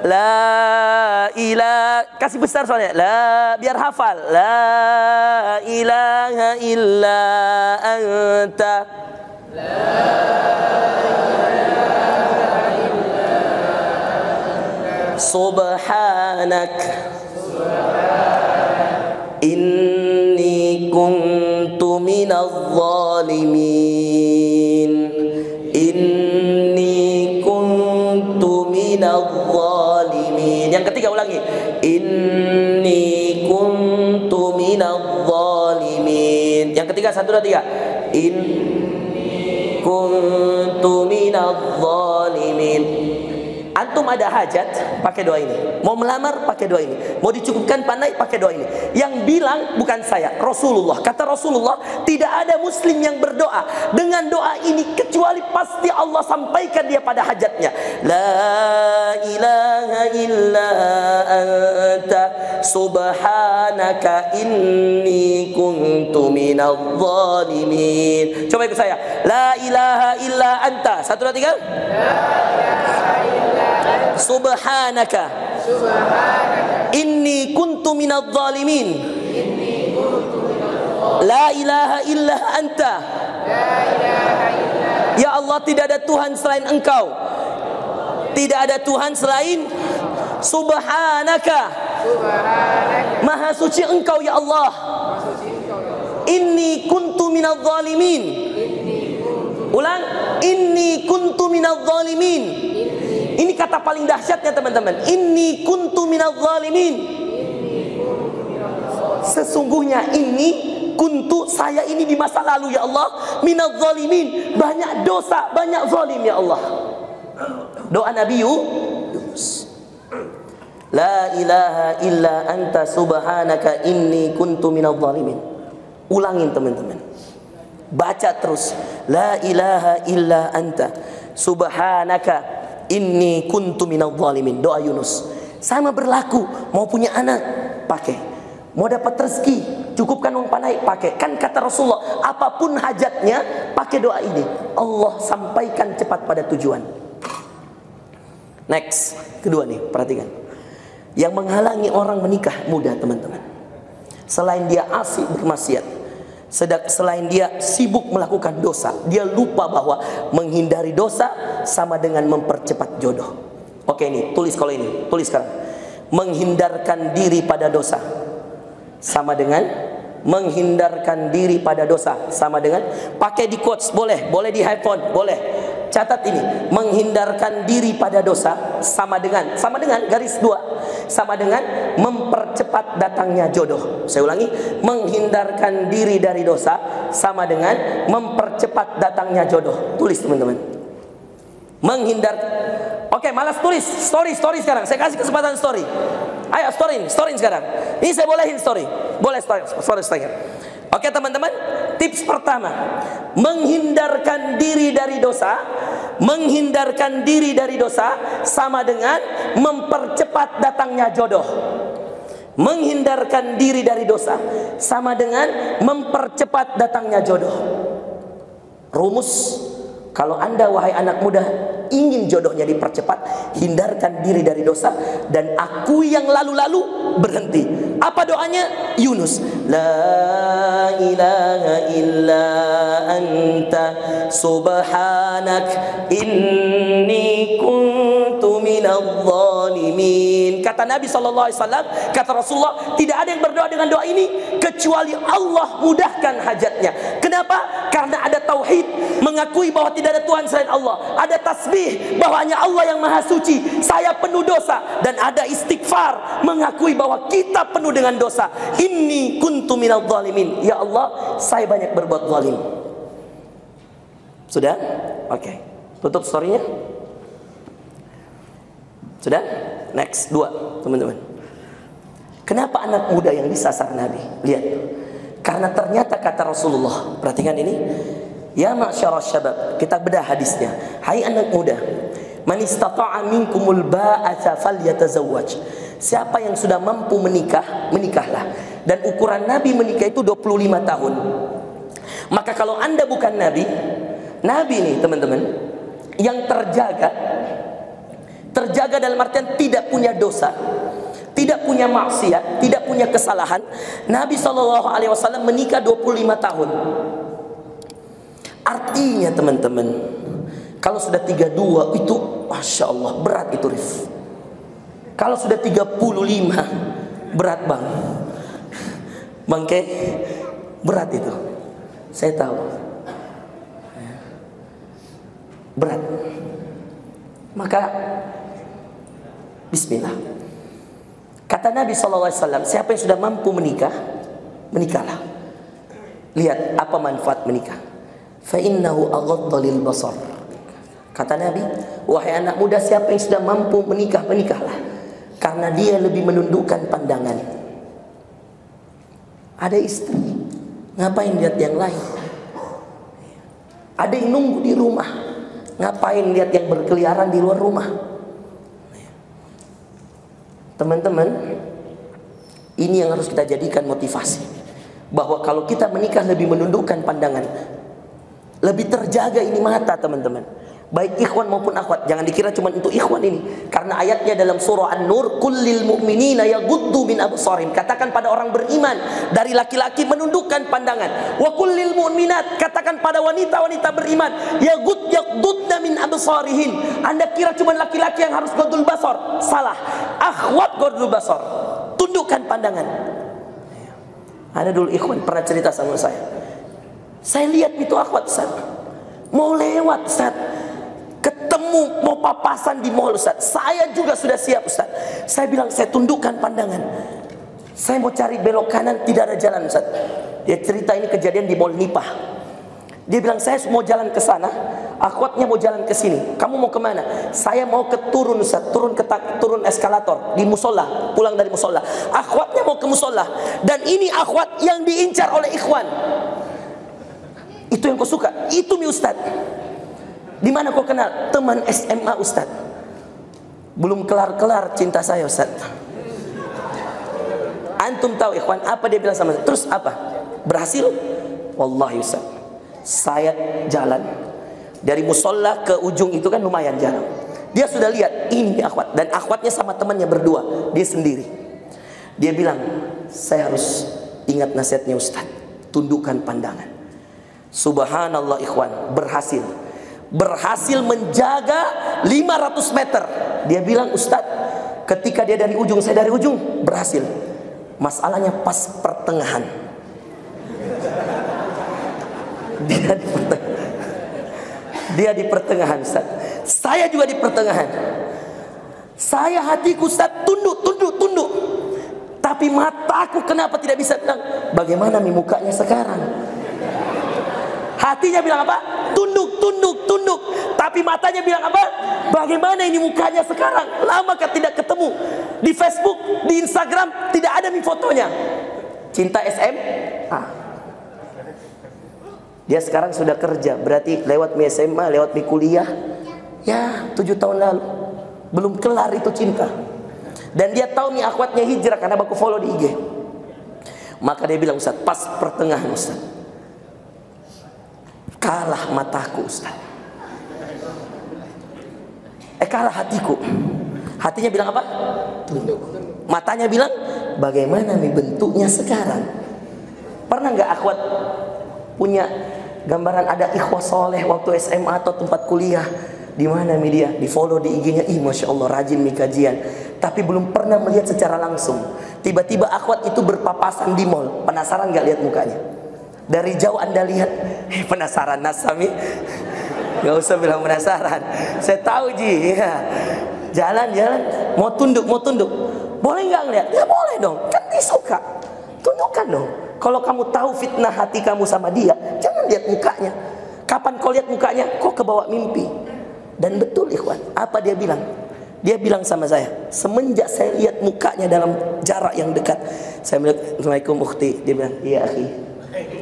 La ilaha. kasih besar soalnya. La, biar hafal. La ilaha illa anta. Subhanak inni kuntu minadh zalimin. Inni kuntu minadh zalimin. Yang ketiga ulangi. Inni kuntu minadh zalimin. Yang ketiga, 1, 2, 3. Inni kuntu minadh zalimin. Antum ada hajat, pakai doa ini. Mau melamar, pakai doa ini. Mau dicukupkan pandai, pakai doa ini. Yang bilang bukan saya, Rasulullah. Kata Rasulullah, tidak ada muslim yang berdoa dengan doa ini kecuali pasti Allah sampaikan dia pada hajatnya. La ilaha illa anta subhanaka inni kuntu minadh zalimin. Coba ikut saya. La ilaha illa anta. 1, 2, 3. Subhanaka inni kuntu minadh zalimin. La ilaha illa anta. Ya Allah, tidak ada Tuhan selain Engkau. Tidak ada Tuhan selain Subhanaka. Maha suci Engkau ya Allah. Inni kuntu minadh zalimin. Ulang. Inni kuntu minadh zalimin. Ini kata paling dahsyatnya teman-teman. Inni kuntu minadh zalimin. Sesungguhnya ini kuntu, saya ini di masa lalu ya Allah, minadh zalimin, banyak dosa, banyak zalim ya Allah. Doa Nabi Yunus. La ilaha illa anta subhanaka inni kuntu minadh zalimin. Ulangin teman-teman. Baca terus. La ilaha illa anta subhanaka inni kuntu minadh zalimin. Doa Yunus. Sama berlaku. Mau punya anak, pakai. Mau dapat rezeki, cukupkan uang pandai, pakai. Kan kata Rasulullah, apapun hajatnya, pakai doa ini. Allah sampaikan cepat pada tujuan. Next, kedua nih, perhatikan. Yang menghalangi orang menikah muda teman-teman, selain dia asik bermaksiat, selain dia sibuk melakukan dosa, dia lupa bahwa menghindari dosa sama dengan mempercepat jodoh. Oke, ini tulis, kalau ini tulis sekarang. Menghindarkan diri pada dosa sama dengan menghindarkan diri pada dosa sama dengan, pakai di quotes boleh, boleh di handphone boleh. Catat ini, menghindarkan diri pada dosa sama dengan garis 2, sama dengan mempercepat datangnya jodoh. Saya ulangi, menghindarkan diri dari dosa sama dengan mempercepat datangnya jodoh. Tulis teman-teman. Menghindar. Oke, malas tulis. Story sekarang. Saya kasih kesempatan story. Ayo story sekarang. Ini saya bolehin story. Boleh story. Oke teman-teman, tips pertama, menghindarkan diri dari dosa. Menghindarkan diri dari dosa sama dengan mempercepat datangnya jodoh. Menghindarkan diri dari dosa sama dengan mempercepat datangnya jodoh. Rumus, kalau Anda wahai anak muda ingin jodohnya dipercepat, hindarkan diri dari dosa dan akui yang lalu-lalu, berhenti. Apa doanya? Yunus. La ilaha illa anta subhanak inni kuntu minadh zalimin. Kata Nabi SAW, kata Rasulullah, tidak ada yang berdoa dengan doa ini kecuali Allah mudahkan hajatnya. Kenapa? Karena ada tauhid, mengakui bahwa tidak ada Tuhan selain Allah. Ada tasbih, bahwa hanya Allah yang maha suci, saya penuh dosa. Dan ada istighfar, mengakui bahwa kita penuh dengan dosa. Inni kuntu minadh zalimin. Ya Allah, saya banyak berbuat zalim. Sudah? Oke. Tutup story-nya. Sudah? Next, 2 teman-teman. Kenapa anak muda yang disasar Nabi? Lihat. Karena ternyata kata Rasulullah, perhatikan ini. Ya ma'syarasy syabab, kita bedah hadisnya. Hai anak muda, man istata'a minkumul ba'ata falyatazawwaj. Siapa yang sudah mampu menikah, menikahlah. Dan ukuran Nabi menikah itu 25 tahun. Maka kalau Anda bukan Nabi nih teman-teman, yang terjaga dalam artian tidak punya dosa, tidak punya maksiat, tidak punya kesalahan. Nabi SAW menikah 25 tahun. Artinya teman-teman, kalau sudah 32 itu Masya Allah berat itu Rif. Kalau sudah 35 berat bang. Bangke berat itu. Saya tahu. Berat. Maka bismillah. Kata Nabi SAW, siapa yang sudah mampu menikah, menikahlah. Lihat apa manfaat menikah. Fa innahu aghadda lil basar. Kata Nabi, wahai anak muda, siapa yang sudah mampu menikah, menikahlah. Karena dia lebih menundukkan pandangan. Ada istri, ngapain lihat yang lain? Ada yang nunggu di rumah, ngapain lihat yang berkeliaran di luar rumah? Teman-teman, ini yang harus kita jadikan motivasi. Bahwa kalau kita menikah lebih menundukkan pandangan, lebih terjaga ini mata teman-teman. Baik ikhwan maupun akhwat, jangan dikira cuma untuk ikhwan ini. Karena ayatnya dalam surah An-Nur, kullil mu'minina yaghuddu min absarihim. Katakan pada orang beriman dari laki-laki menundukkan pandangan. Wa kullil mu'minat, katakan pada wanita-wanita beriman yaghuddna min absarihin. Anda kira cuma laki-laki yang harus ghaddul basar? Salah. Akhwat ghaddul basar. Tundukkan pandangan. Ada dulu ikhwan pernah cerita sama saya. Saya lihat itu akhwat Ustaz, mau lewat Ustaz, ketemu mau papasan di mall Ustaz. Saya juga sudah siap Ustaz. Saya bilang saya tundukkan pandangan. Saya mau cari belok kanan, tidak ada jalan Ustaz. Dia cerita ini kejadian di Mall Nipah. Dia bilang saya mau jalan ke sana, akhwatnya mau jalan ke sini. Kamu mau kemana? Saya mau ke turun Ustaz, turun eskalator di musola, pulang dari musola. Akhwatnya mau ke musola, dan ini akhwat yang diincar oleh ikhwan. Itu yang kau suka, itu mi Ustaz. Di mana kau kenal? Teman SMA Ustaz. Belum kelar-kelar cinta saya Ustaz. Antum tahu ikhwan apa dia bilang sama saya? Terus apa? Berhasil? Wallahi Ustaz, saya jalan dari musola ke ujung itu kan lumayan jalan. Dia sudah lihat ini akhwat, dan akhwatnya sama temannya berdua, dia sendiri. Dia bilang, saya harus ingat nasihatnya Ustaz, tundukkan pandangan. Subhanallah ikhwan, berhasil menjaga 500 meter. Dia bilang Ustaz, ketika dia dari ujung, saya dari ujung, berhasil. Masalahnya pas pertengahan. Dia di pertengahan Ustaz. Saya juga di pertengahan. Saya hatiku Ustaz tunduk. Tapi mataku kenapa tidak bisa bilang, bagaimana nih mukanya sekarang? Hatinya bilang apa? Tunduk. Tapi matanya bilang apa? Bagaimana ini mukanya sekarang? Lama kan tidak ketemu. Di Facebook, di Instagram tidak ada nih fotonya. Cinta SMA. Dia sekarang sudah kerja, berarti lewat mi SMA, lewat mi kuliah. Ya, 7 tahun lalu. Belum kelar itu cinta. Dan dia tahu nih akhwatnya hijrah karena aku follow di IG. Maka dia bilang, Ustaz, pas pertengahan Ustaz, kalah mataku Ustaz. Kalah hatiku. Hatinya bilang apa? Tunduk. Matanya bilang, bagaimana nih bentuknya sekarang? Pernah nggak akhwat punya gambaran ada ikhwah soleh waktu SMA atau tempat kuliah? Di mana media? Di follow di IG-nya, Masya Allah rajin nih kajian. Tapi belum pernah melihat secara langsung. Tiba-tiba akhwat itu berpapasan di mall. Penasaran nggak lihat mukanya? Dari jauh Anda lihat, penasaran Nasami? Gak usah bilang penasaran. Saya tahu Ji, ya. Jalan, mau tunduk. Boleh nggak ngeliat? Ya boleh dong, kan dia suka. Tundukkan dong. Kalau kamu tahu fitnah hati kamu sama dia, jangan lihat mukanya. Kapan kau lihat mukanya, kau kebawa mimpi. Dan betul ikhwan, apa dia bilang? Dia bilang sama saya, semenjak saya lihat mukanya dalam jarak yang dekat, saya bilang, Assalamualaikum ukhti. Dia bilang, iya akhi.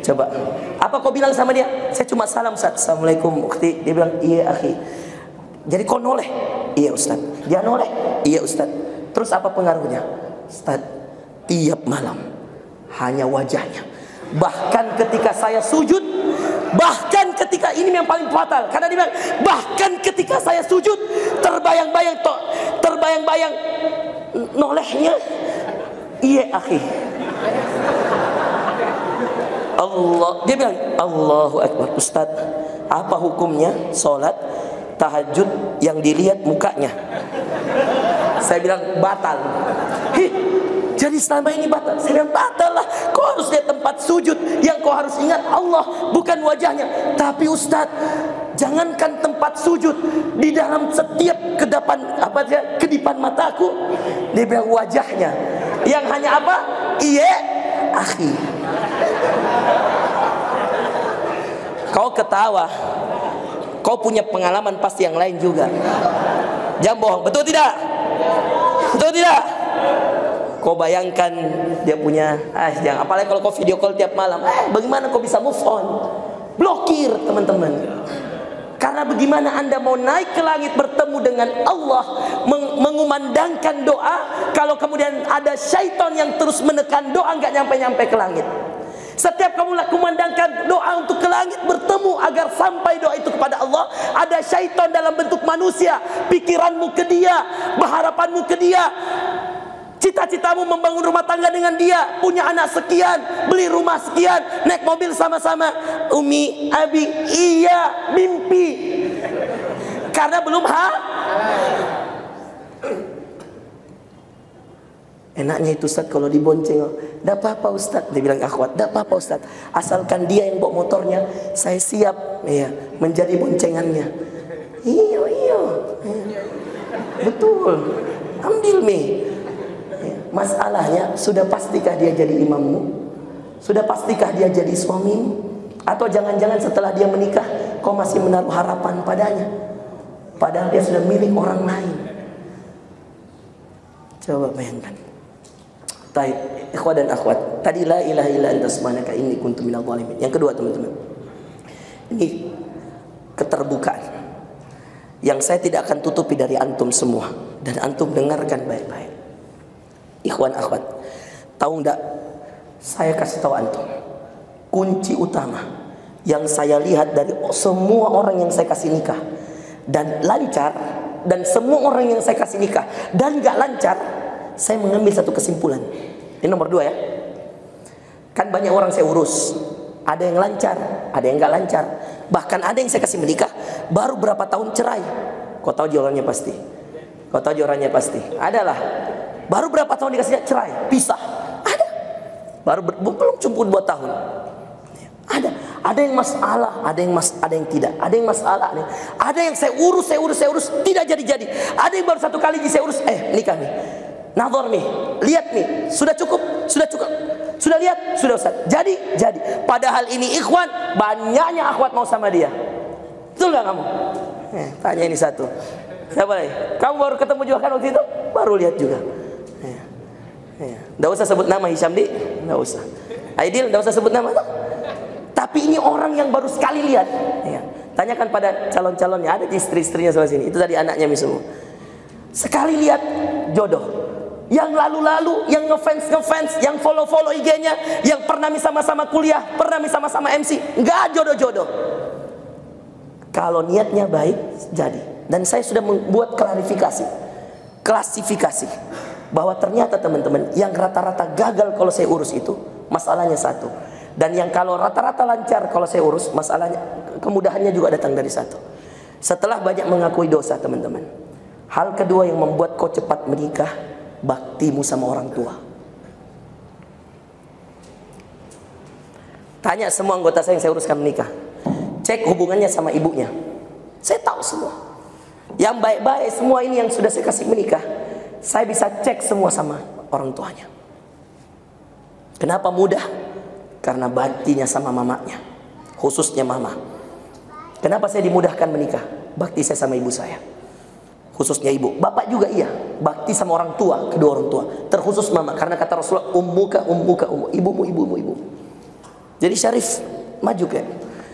Coba, apa kau bilang sama dia? Saya cuma salam Ustaz, Assalamualaikum ukhti. Dia bilang, iya akhi. Jadi kau noleh? Iya Ustaz. Dia noleh? Iya Ustaz. Terus apa pengaruhnya? Ustaz, tiap malam hanya wajahnya. Bahkan ketika saya sujud, bahkan ketika ini yang paling fatal, karena dia bilang, bahkan ketika saya sujud terbayang-bayang nolehnya Iya akhi. Dia bilang Allahu Akbar. Ustaz, apa hukumnya sholat tahajud yang dilihat mukanya? Saya bilang batal. Jadi selama ini batal. Saya bilang batal lah. Kau harus lihat tempat sujud. Yang kau harus ingat Allah, bukan wajahnya. Tapi Ustaz, jangankan tempat sujud, di dalam setiap kedipan mataku, dia bilang wajahnya. Yang hanya apa? Iya akhi. Kau ketawa, kau punya pengalaman pasti yang lain juga. Jangan bohong, betul tidak? Betul tidak? Kau bayangkan dia punya, jangan, apalagi kalau kau video call tiap malam, bagaimana kau bisa move on? Blokir teman-teman. Karena bagaimana Anda mau naik ke langit bertemu dengan Allah, mengumandangkan doa, kalau kemudian ada syaitan yang terus menekan doa nggak nyampe-nyampe ke langit. Setiap kamu kumandangkan doa untuk ke langit bertemu agar sampai doa itu kepada Allah, ada syaitan dalam bentuk manusia, pikiranmu ke dia, berharapanmu ke dia, cita-citamu membangun rumah tangga dengan dia, punya anak sekian, beli rumah sekian, naik mobil sama-sama. Umi, Abi, iya, mimpi. Karena belum enaknya itu Ustaz kalau dibonceng. Tidak apa-apa Ustaz, dia bilang akhwat, tidak apa-apa Ustaz, asalkan dia yang bawa motornya, saya siap menjadi boncengannya. Iya, betul, ambil mi. Masalahnya, sudah pastikah dia jadi imammu? Sudah pastikah dia jadi suamimu? Atau jangan-jangan setelah dia menikah, kau masih menaruh harapan padanya, padahal dia sudah milik orang lain. Coba bayangkan. Taib, ikhwah dan akhwat, tadi la ilaha illa anta subhanaka inni kuntu minadh dhalimin. Yang kedua teman-teman, ini keterbukaan yang saya tidak akan tutupi dari antum semua, dan antum dengarkan baik-baik. Ikhwan akhwat, tahu enggak, saya kasih tahu antum kunci utama yang saya lihat dari semua orang yang saya kasih nikah dan lancar, dan semua orang yang saya kasih nikah dan gak lancar, saya mengambil satu kesimpulan. Ini nomor 2 ya. Kan banyak orang saya urus, ada yang lancar, ada yang gak lancar, bahkan ada yang saya kasih menikah baru berapa tahun cerai. Kau tahu jawabannya pasti. Kau tahu jawabannya pasti. Adalah baru berapa tahun dikasih cerai, pisah. Ada. Belum cukup 2 tahun. Ada yang masalah, ada yang tidak, ada yang masalah, ada yang saya urus tidak jadi. Ada yang baru 1 kali saya urus, nikah nih. Nazar nih, lihat nih, sudah cukup, sudah lihat, sudah Ustaz, jadi. Padahal ini ikhwan, banyaknya akhwat mau sama dia. Betul gak kamu? Tanya ini satu. Siapa lagi? Kamu baru ketemu juga kan waktu itu? Baru lihat juga. Nggak usah sebut nama Hisham di, nggak usah. Aidil, nggak usah sebut nama tuh. Tapi ini orang yang baru sekali lihat. Tanyakan pada calon-calonnya, ada istri-istrinya sama sini. Itu tadi anaknya semua. Sekali lihat jodoh. Yang lalu-lalu, yang ngefans, yang follow IG-nya, yang pernah sama-sama kuliah, pernah sama-sama MC, nggak jodoh-jodoh. Kalau niatnya baik, jadi. Dan saya sudah membuat klasifikasi, bahwa ternyata teman-teman, yang rata-rata gagal kalau saya urus itu, masalahnya satu. Dan yang kalau rata-rata lancar kalau saya urus, masalahnya, kemudahannya juga datang dari satu. Setelah banyak mengakui dosa teman-teman, hal kedua yang membuat kau cepat menikah, baktimu sama orang tua. Tanya semua anggota saya yang saya uruskan menikah, cek hubungannya sama ibunya. Saya tahu semua. Yang baik-baik semua ini yang sudah saya kasih menikah, saya bisa cek semua sama orang tuanya. Kenapa mudah? Karena baktinya sama mamanya, khususnya mama. Kenapa saya dimudahkan menikah? Bakti saya sama ibu saya, khususnya ibu. Bapak juga iya, bakti sama orang tua, kedua orang tua, terkhusus mama. Karena kata Rasulullah, ummuka, ibumu. Jadi Syarif, maju kan.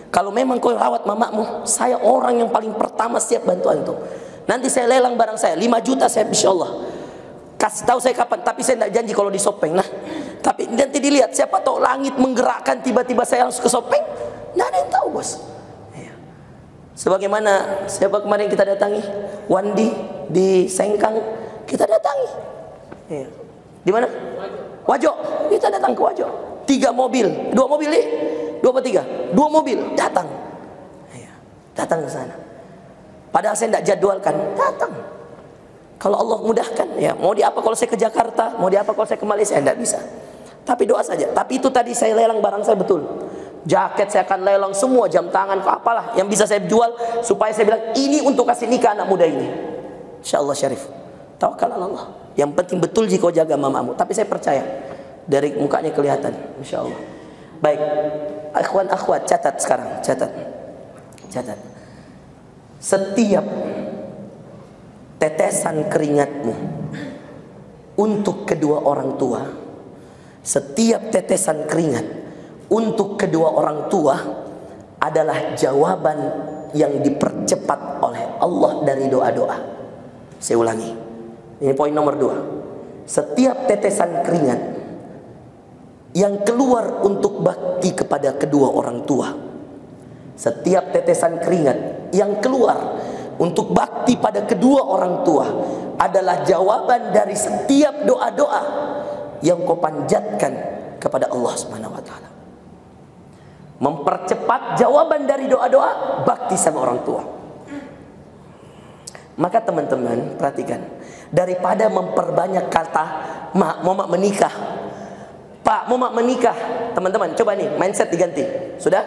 Kalau memang kau rawat mamamu, saya orang yang paling pertama siap bantu antum. Nanti saya lelang barang saya 5 juta, saya insyaallah kasih tahu saya kapan, tapi saya tidak janji kalau di Sopeng. Tapi nanti dilihat, siapa tahu langit menggerakkan, tiba-tiba saya langsung ke Sopeng. Tidak ada yang tahu bos. Sebagaimana siapa kemarin kita datangi, Wandi di Sengkang, kita datangi. Di mana? Wajo, kita datang ke Wajo. 3 mobil, 2 mobil nih, 2 atau 3, 2 mobil datang. Ya, datang ke sana. Padahal saya tidak jadwalkan, datang. Kalau Allah mudahkan, ya mau di apa kalau saya ke Jakarta, mau di apa kalau saya ke Malaysia, tidak bisa. Tapi doa saja. Tapi itu tadi saya lelang barang saya betul. Jaket saya akan lelang semua, jam tangan, apalah yang bisa saya jual supaya saya bilang ini untuk kasih nikah anak muda ini. Insyaallah Syarif. Tawakal Allah. Yang penting betul jika kau jaga mamamu. Tapi saya percaya dari mukanya kelihatan, insyaallah. Baik, akhwan akhwat, catat sekarang, catat. Setiap tetesan keringatmu untuk kedua orang tua, setiap tetesan keringat untuk kedua orang tua adalah jawaban yang dipercepat oleh Allah dari doa-doa. Saya ulangi, ini poin nomor 2. Setiap tetesan keringat yang keluar untuk bakti kepada kedua orang tua, setiap tetesan keringat yang keluar untuk bakti pada kedua orang tua adalah jawaban dari setiap doa-doa yang kau panjatkan kepada Allah Subhanahu wa taala. Mempercepat jawaban dari doa-doa bakti sama orang tua. Maka teman-teman perhatikan, daripada memperbanyak kata mak mau mak menikah, pak mau mak menikah, teman-teman coba nih mindset diganti. Sudah?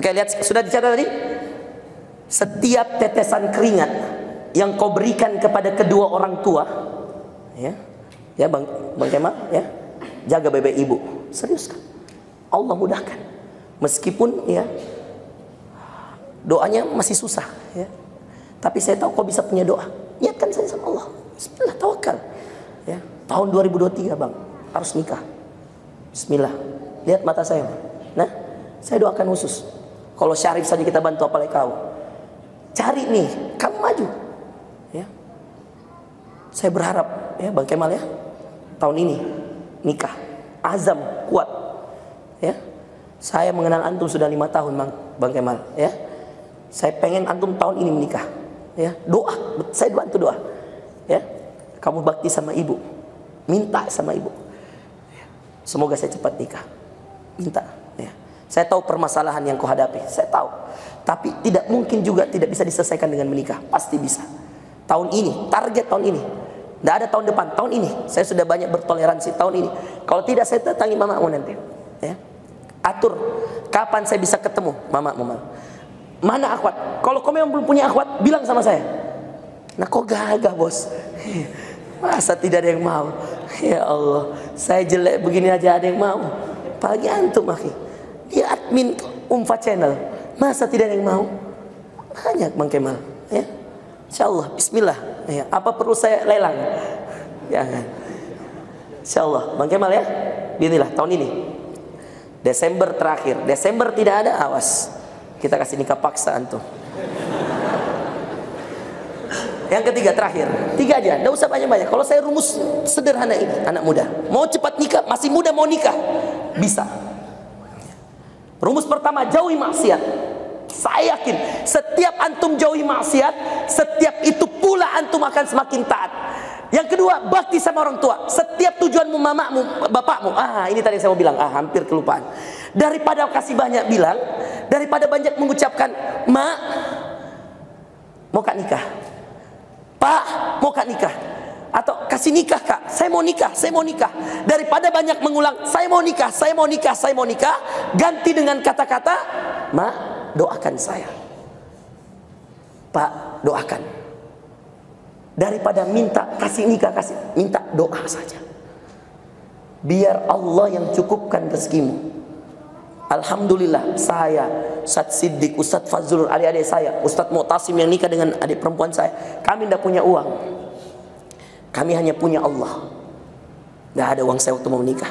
Oke, lihat, sudah dicatat tadi? Setiap tetesan keringat yang kau berikan kepada kedua orang tua, ya bang Kemal, ya jaga bebek ibu, serius kan? Allah mudahkan, meskipun ya doanya masih susah, ya. Tapi saya tahu kau bisa punya doa, niatkan saja sama Allah. Bismillah, tawakal, ya. Tahun 2023 bang harus nikah. Bismillah, lihat mata saya, nah saya doakan khusus. Kalau Syarif saja kita bantu, apalagi kau. Cari nih, kamu maju, ya. Saya berharap, ya Bang Kemal, ya, tahun ini nikah, azam kuat, ya. Saya mengenal antum sudah 5 tahun, Bang Kemal, ya. Saya pengen antum tahun ini menikah, ya. Doa, saya bantu doa, ya. Kamu bakti sama ibu, minta sama ibu, ya. Semoga saya cepat nikah, minta, ya. Saya tahu permasalahan yang kau hadapi, saya tahu. Tapi tidak mungkin juga tidak bisa diselesaikan dengan menikah. Pasti bisa. Tahun ini, target tahun ini. Tidak ada tahun depan, tahun ini. Saya sudah banyak bertoleransi tahun ini. Kalau tidak, saya datangi mamamu nanti, ya. Atur kapan saya bisa ketemu mamamu. Mana akhwat? Kalau kau memang belum punya akhwat, bilang sama saya. Nah kau gagah bos. Masa tidak ada yang mau? Ya Allah, saya jelek begini aja ada yang mau. Apalagi antum, akhi. Dia admin Umfa Channel, masa tidak ada yang mau? Banyak Bang Kemal, ya. Insyaallah, bismillah, ya. Apa perlu saya lelang? Jangan. Insyaallah, Bang Kemal, ya. Inilah tahun ini, Desember terakhir. Desember tidak ada, awas. Kita kasih nikah paksa antum. Yang ketiga terakhir, 3 aja, tidak usah banyak-banyak. Kalau saya rumus sederhana ini, anak muda mau cepat nikah, masih muda mau nikah, bisa. Rumus pertama, jauhi maksiat. Saya yakin setiap antum jauhi maksiat, setiap itu pula antum akan semakin taat. Yang kedua, bakti sama orang tua. Setiap tujuanmu mamamu, bapakmu. Ini tadi saya mau bilang, hampir kelupaan. Daripada kasih banyak bilang, daripada banyak mengucapkan, mak mau kak nikah, pak mau kak nikah, atau kasih nikah kak, saya mau nikah, saya mau nikah. Daripada banyak mengulang, saya mau nikah, saya mau nikah, saya mau nikah, ganti dengan kata-kata, mak doakan saya, pak doakan. Daripada minta kasih nikah, kasih, minta doa saja. Biar Allah yang cukupkan rezekimu. Alhamdulillah, saya, Ustadz Siddiq, Ustadz Fazlur, adik-adik saya, Ustadz Mu'tasim yang nikah dengan adik perempuan saya, kami tidak punya uang. Kami hanya punya Allah. Tidak ada uang saya waktu mau menikah.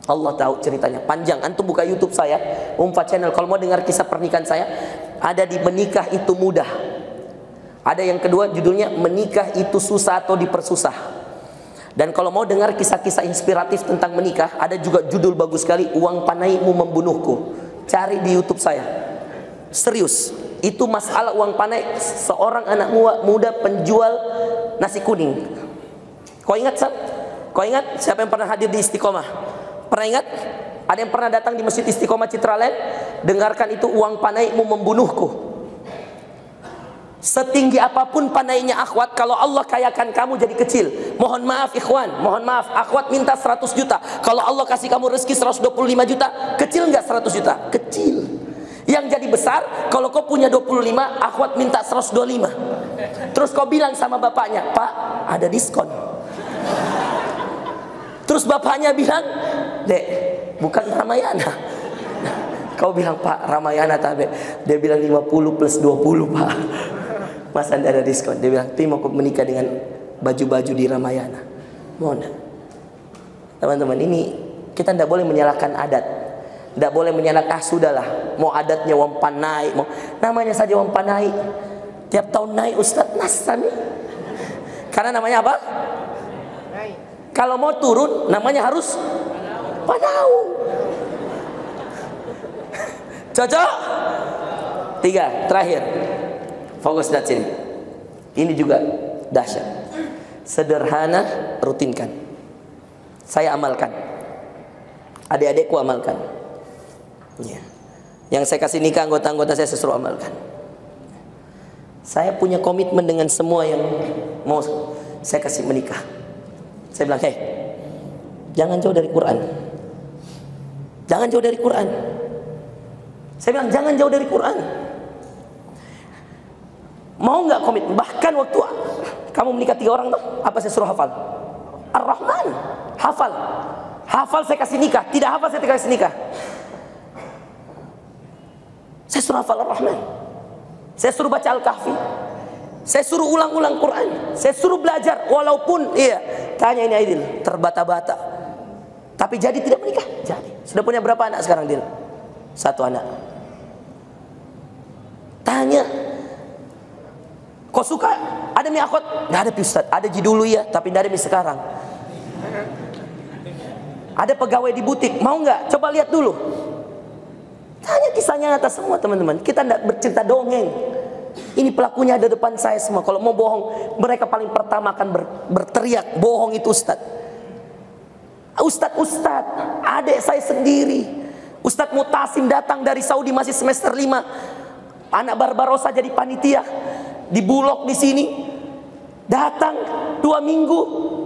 Allah tahu ceritanya, panjang. Antum buka YouTube saya, Umfa Channel, kalau mau dengar kisah pernikahan saya, ada di Menikah Itu Mudah. Ada yang kedua judulnya Menikah Itu Susah atau Dipersusah. Dan kalau mau dengar kisah-kisah inspiratif tentang menikah, ada juga judul bagus sekali, Uang Panaimu Membunuhku. Cari di YouTube saya. Serius, itu masalah uang panai seorang anak muda penjual nasi kuning. Kau ingat, Sab? Kau ingat siapa yang pernah hadir di Istiqomah? Pernah ingat? Ada yang pernah datang di Masjid Istiqomah Citraland? Dengarkan itu, uang panaimu membunuhku. Setinggi apapun pandainya akhwat, kalau Allah kayakan kamu jadi kecil. Mohon maaf ikhwan, mohon maaf, akhwat minta 100 juta. Kalau Allah kasih kamu rezeki 125 juta, kecil nggak 100 juta? Kecil. Yang jadi besar, kalau kau punya 25, akhwat minta 125. Terus kau bilang sama bapaknya, Pak, ada diskon. Terus bapaknya bilang, Dek, bukan Ramayana. Kau bilang, Pak, Ramayana tabe. Dia bilang 50 plus 20, Pak. Masa tidak ada diskon? Dia bilang, Tim aku menikah dengan baju-baju di Ramayana. Mohon. Teman-teman, ini kita tidak boleh menyalahkan adat. Tidak boleh menyalahkan, sudahlah. Mau adatnya wampan naik, mau namanya saja wampan naik. Tiap tahun naik Ustadz Nasrani. Karena namanya apa? Naik. Kalau mau turun, namanya harus Panau. Cocok? 3, terakhir. Fokus dari sini. Ini juga dahsyat. Sederhana, rutinkan. Saya amalkan. Adik-adikku amalkan. Ya. Yang saya kasih nikah anggota-anggota saya suruh amalkan. Saya punya komitmen dengan semua yang mau saya kasih menikah. Saya bilang, hey, jangan jauh dari Quran. Jangan jauh dari Quran. Saya bilang, jangan jauh dari Quran. Mau nggak komitmen? Bahkan waktu kamu menikah 3 orang tuh, apa saya suruh hafal? Ar-Rahman. Hafal. Hafal saya kasih nikah. Tidak hafal saya kasih nikah. Saya suruh hafal Ar-Rahman. Saya suruh baca Al-Kahfi. Saya suruh ulang-ulang Quran. Saya suruh belajar. Walaupun, iya, tanya ini Aidil, terbata-bata. Tapi jadi tidak menikah? Jadi. Sudah punya berapa anak sekarang, Dil? 1 anak. Tanya, kau suka? Ada mie akhwat? Nggak ada Ustaz. Ada dulu ya, tapi nggak ada mie sekarang. Ada pegawai di butik, mau nggak? Coba lihat dulu. Tanya kisahnya nyata semua teman-teman. Kita nggak bercerita dongeng. Ini pelakunya ada depan saya semua. Kalau mau bohong, mereka paling pertama akan berteriak, bohong itu Ustaz. Ustaz, adik saya sendiri. Ustaz Mutasim datang dari Saudi masih semester 5. Anak Barbarossa jadi panitia di Bulog di sini. Datang 2 minggu,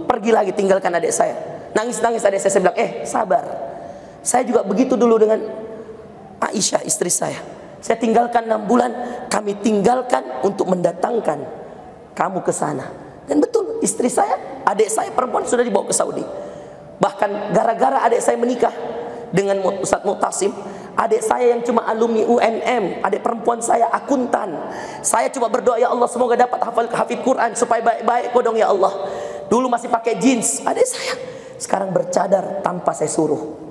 pergi lagi tinggalkan adik saya. Nangis-nangis adik saya bilang, sabar. Saya juga begitu dulu dengan Aisyah istri saya. Saya tinggalkan 6 bulan, kami tinggalkan untuk mendatangkan kamu ke sana. Dan betul, istri saya, adik saya perempuan sudah dibawa ke Saudi. Bahkan gara-gara adik saya menikah dengan Ustaz Mutasim, adik saya yang cuma alumni UNM, adik perempuan saya akuntan. Saya cuma berdoa, ya Allah semoga dapat hafid Quran supaya baik-baik kodong ya Allah. Dulu masih pakai jeans, adik saya sekarang bercadar tanpa saya suruh.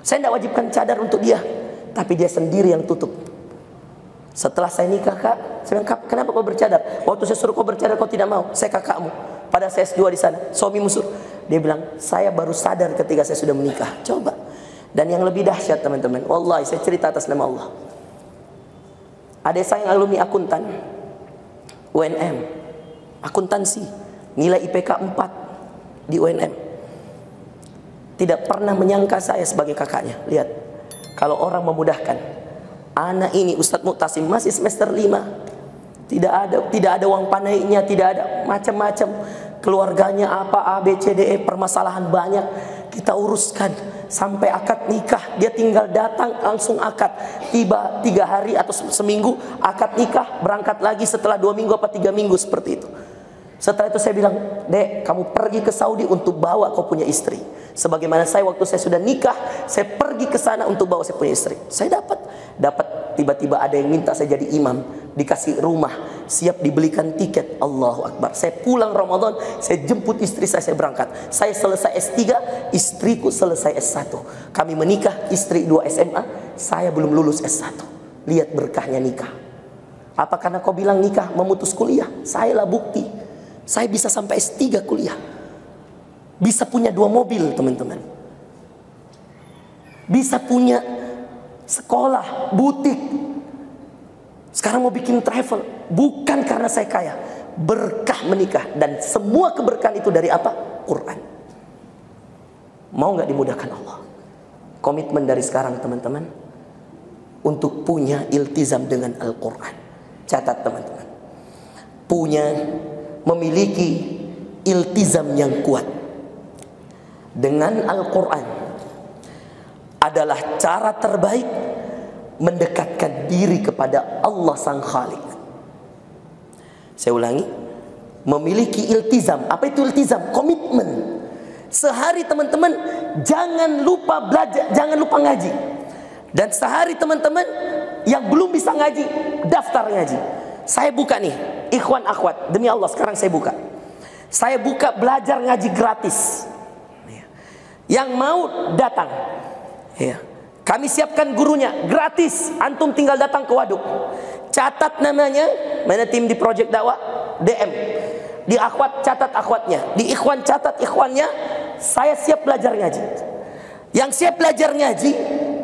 Saya tidak wajibkan cadar untuk dia, tapi dia sendiri yang tutup. Setelah saya nikah, Kak, saya bilang, kenapa kau bercadar? Waktu saya suruh kau bercadar kau tidak mau. Saya kakakmu, padahal saya S2 di sana, suami musuh. Dia bilang, saya baru sadar ketika saya sudah menikah. Coba. Dan yang lebih dahsyat teman-teman, wallahi saya cerita atas nama Allah. Adik saya yang alumni akuntan UNM, akuntansi, nilai IPK 4 di UNM. Tidak pernah menyangka saya sebagai kakaknya. Lihat, kalau orang memudahkan, anak ini Ustadz Mutasim masih semester 5, tidak ada uang panainya, tidak ada macam-macam, keluarganya apa, A, B, C, D, E, permasalahan banyak, kita uruskan sampai akad nikah. Dia tinggal datang langsung akad, tiba 3 hari atau seminggu akad nikah, berangkat lagi setelah 2 minggu apa 3 minggu, seperti itu. Setelah itu saya bilang, Dek, kamu pergi ke Saudi untuk bawa kau punya istri. Sebagaimana saya waktu saya sudah nikah, saya pergi ke sana untuk bawa saya punya istri. Saya dapat tiba-tiba ada yang minta saya jadi imam, dikasih rumah, siap dibelikan tiket. Allahu Akbar. Saya pulang Ramadan, saya jemput istri saya berangkat. Saya selesai S3, istriku selesai S1. Kami menikah, istri 2 SMA, saya belum lulus S1. Lihat berkahnya nikah. Apa karena kau bilang nikah memutus kuliah? Saya lah bukti. Saya bisa sampai S3 kuliah. Bisa punya 2 mobil teman-teman. Bisa punya sekolah, butik. Sekarang mau bikin travel. Bukan karena saya kaya. Berkah menikah. Dan semua keberkahan itu dari apa? Quran. Mau nggak dimudahkan Allah? Komitmen dari sekarang teman-teman untuk punya iltizam dengan Al-Quran. Catat teman-teman, memiliki iltizam yang kuat dengan Al-Quran adalah cara terbaik mendekatkan diri kepada Allah Sang Khalik. Saya ulangi, memiliki iltizam. Apa itu iltizam? Komitmen. Sehari teman-teman jangan lupa belajar, jangan lupa ngaji. Dan sehari teman-teman yang belum bisa ngaji, daftar ngaji. Saya buka nih, ikhwan akhwat, demi Allah sekarang saya buka. Saya buka belajar ngaji gratis. Yang mau datang, kami siapkan gurunya gratis. Antum tinggal datang ke waduk, catat namanya, mana tim di Project Dakwah, DM. Di akhwat catat akhwatnya, di ikhwan catat ikhwannya. Saya siap belajar ngaji. Yang siap belajar ngaji,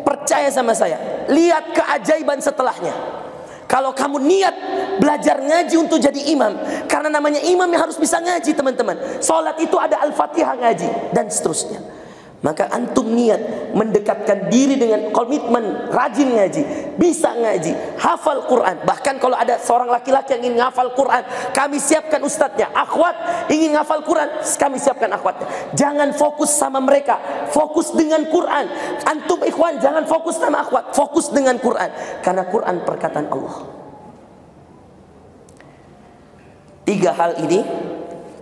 percaya sama saya, lihat keajaiban setelahnya. Kalau kamu niat belajar ngaji untuk jadi imam, karena namanya imam yang harus bisa ngaji teman-teman. Salat itu ada Al-Fatihah ngaji dan seterusnya. Maka antum niat mendekatkan diri dengan komitmen rajin ngaji, bisa ngaji, hafal Quran. Bahkan kalau ada seorang laki-laki yang ingin hafal Quran, kami siapkan ustadznya. Akhwat ingin hafal Quran, kami siapkan akhwatnya. Jangan fokus sama mereka, fokus dengan Quran. Antum ikhwan jangan fokus sama akhwat, fokus dengan Quran. Karena Quran perkataan Allah. 3 hal ini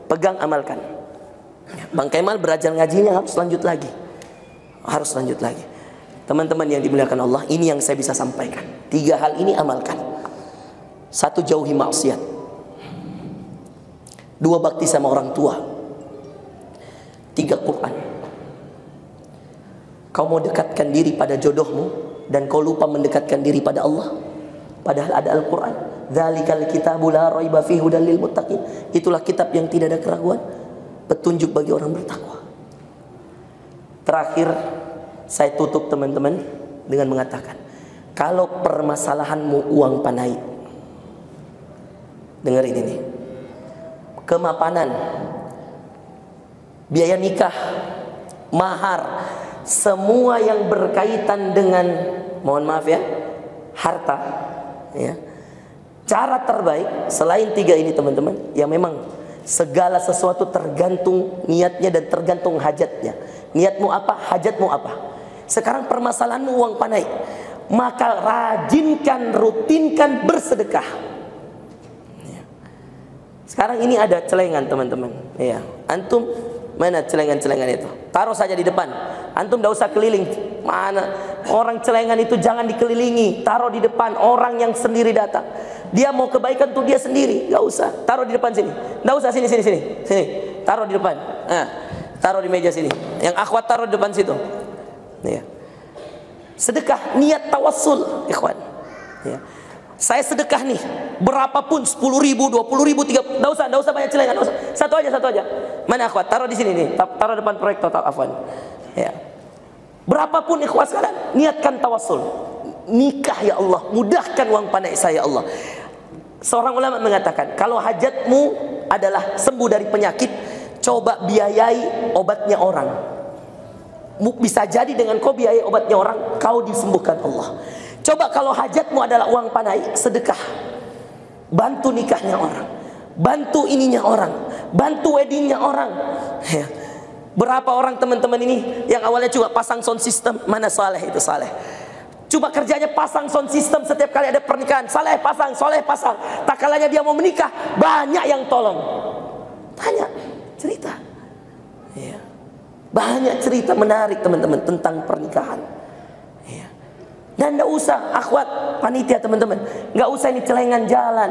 pegang, amalkan. Bang Kemal belajar ngajinya harus lanjut lagi. Harus lanjut lagi. Teman-teman yang dimuliakan Allah, ini yang saya bisa sampaikan. 3 hal ini amalkan. 1, jauhi maksiat. 2, bakti sama orang tua. 3, Quran. Kau mau dekatkan diri pada jodohmu dan kau lupa mendekatkan diri pada Allah, padahal ada Al-Quran. Dzalikal kitabu la raiba fihi hudal lil muttaqin. Itulah kitab yang tidak ada keraguan, petunjuk bagi orang bertakwa. Terakhir, saya tutup teman-teman dengan mengatakan, kalau permasalahanmu uang panai, dengerin ini, kemapanan, biaya nikah, mahar, semua yang berkaitan dengan, mohon maaf ya, harta, ya. Cara terbaik selain 3 ini teman-teman, ya memang segala sesuatu tergantung niatnya dan tergantung hajatnya. Niatmu apa, hajatmu apa. Sekarang permasalahanmu uang panai, maka rajinkan, rutinkan bersedekah. Sekarang ini ada celengan teman-teman, ya. Antum mana celengan-celengan itu? Taruh saja di depan. Antum tidak usah keliling. Mana orang celengan itu jangan dikelilingi. Taruh di depan, orang yang sendiri datang. Dia mau kebaikan tuh dia sendiri, nggak usah. Taruh di depan sini. Nggak usah sini. Taruh di depan. Nah, taruh di meja sini. Yang akhwat taruh di depan situ. Ya. Sedekah niat tawassul, ikhwan. Ya. Saya sedekah nih, berapapun, 10.000, 20.000, 30. Nggak usah banyak celengan. Satu aja. Mana akhwat? Taruh di sini nih. Taruh depan proyektor, afwan. Ya. Berapapun ikhwat sekalian, niatkan tawassul. Nikah ya Allah, mudahkan uang pandai saya ya Allah. Seorang ulama mengatakan, kalau hajatmu adalah sembuh dari penyakit, coba biayai obatnya orang. Bisa jadi dengan kau biayai obatnya orang, kau disembuhkan Allah. Coba kalau hajatmu adalah uang pandai, sedekah. Bantu nikahnya orang, bantu ininya orang, bantu weddingnya orang. Ya. Berapa orang teman-teman ini yang awalnya cuma pasang sound system, mana saleh itu saleh. Cuma kerjanya pasang sound system setiap kali ada pernikahan. Saleh pasang, soleh pasang. Tak kalanya dia mau menikah, banyak yang tolong. Tanya, cerita. Ya. Banyak cerita menarik teman-teman tentang pernikahan. Ya. Dan tidak usah akhwat, panitia teman-teman, nggak usah ini celengan jalan.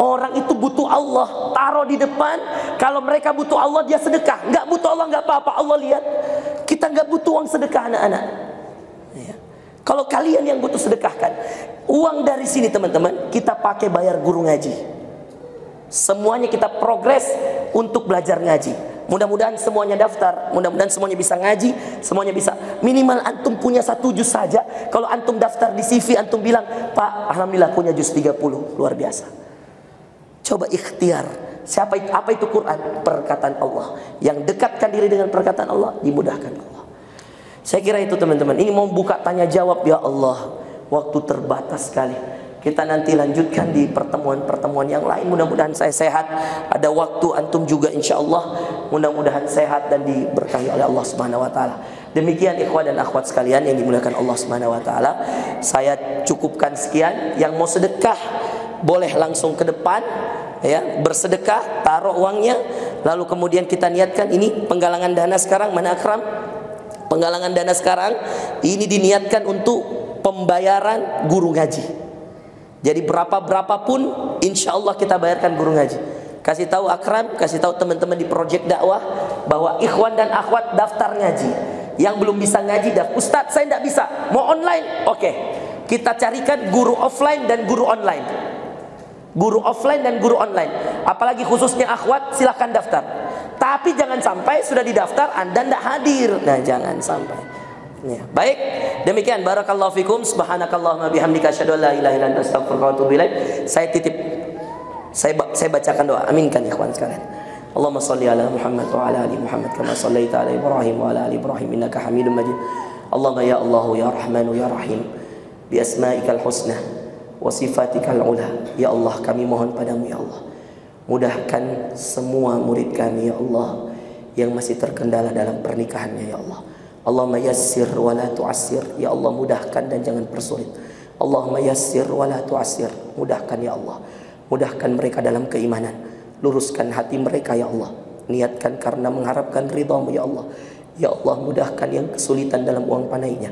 Orang itu butuh Allah, taruh di depan. Kalau mereka butuh Allah, dia sedekah. Nggak butuh Allah, nggak apa-apa. Allah lihat. Kita nggak butuh uang sedekah anak-anak. Ya. Kalau kalian yang butuh sedekahkan, uang dari sini teman-teman kita pakai bayar guru ngaji. Semuanya kita progres untuk belajar ngaji. Mudah-mudahan semuanya daftar, mudah-mudahan semuanya bisa ngaji, semuanya bisa. Minimal antum punya 1 juz saja. Kalau antum daftar di CV, antum bilang, Pak, alhamdulillah punya juz 30, luar biasa. Coba ikhtiar. Apa itu Quran? Perkataan Allah. Yang dekatkan diri dengan perkataan Allah, dimudahkan Allah. Saya kira itu teman-teman. Ini mau buka tanya jawab, ya Allah. Waktu terbatas sekali. Kita nanti lanjutkan di pertemuan-pertemuan yang lain. Mudah-mudahan saya sehat. Ada waktu antum juga insya Allah. Mudah-mudahan sehat dan diberkahi oleh Allah Subhanahu Wa Taala. Demikian ikhwan dan akhwat sekalian yang dimuliakan Allah Subhanahu Wa Taala. Saya cukupkan sekian. Yang mau sedekah boleh langsung ke depan, ya, bersedekah, taruh uangnya. Lalu kemudian kita niatkan ini penggalangan dana sekarang. Mana Akram? Penggalangan dana sekarang ini diniatkan untuk pembayaran guru ngaji. Jadi berapapun insya Allah kita bayarkan guru ngaji. Kasih tahu Akram, kasih tahu teman-teman di project dakwah bahwa ikhwan dan akhwat daftar ngaji. Yang belum bisa ngaji, Ustadz saya tidak bisa, mau online, oke. Kita carikan guru offline dan guru online. Guru offline dan guru online. Apalagi khususnya akhwat, silahkan daftar. Tapi jangan sampai sudah didaftar Anda tidak hadir. Nah, jangan sampai. Ya, baik, demikian barakallahu fikum, subhanakallahumma bihamdika asyhadu an la ilaha illa anta astaghfiruka wa atubu ilaik. Saya titip, saya bacakan doa. Aminkan ikhwan sekalian. Allahumma shalli ala Muhammad wa ala ali Muhammad kama shallaita ala Ibrahim wa ala ali Ibrahim innaka Hamidum Majid. Allahumma ya Allah ya Rahman ya Rahim bi asma'ikal husna wa sifatikal ula. Ya Allah, kami mohon padamu ya Allah, mudahkan semua murid kami ya Allah yang masih terkendala dalam pernikahannya ya Allah. Allahumma yassir wa la tu'assir. Ya Allah, mudahkan dan jangan persulit. Allahumma yassir wa la tu'assir. Mudahkan ya Allah. Mudahkan mereka dalam keimanan. Luruskan hati mereka ya Allah. Niatkan karena mengharapkan ridhamu ya Allah. Ya Allah, mudahkan yang kesulitan dalam uang panainya.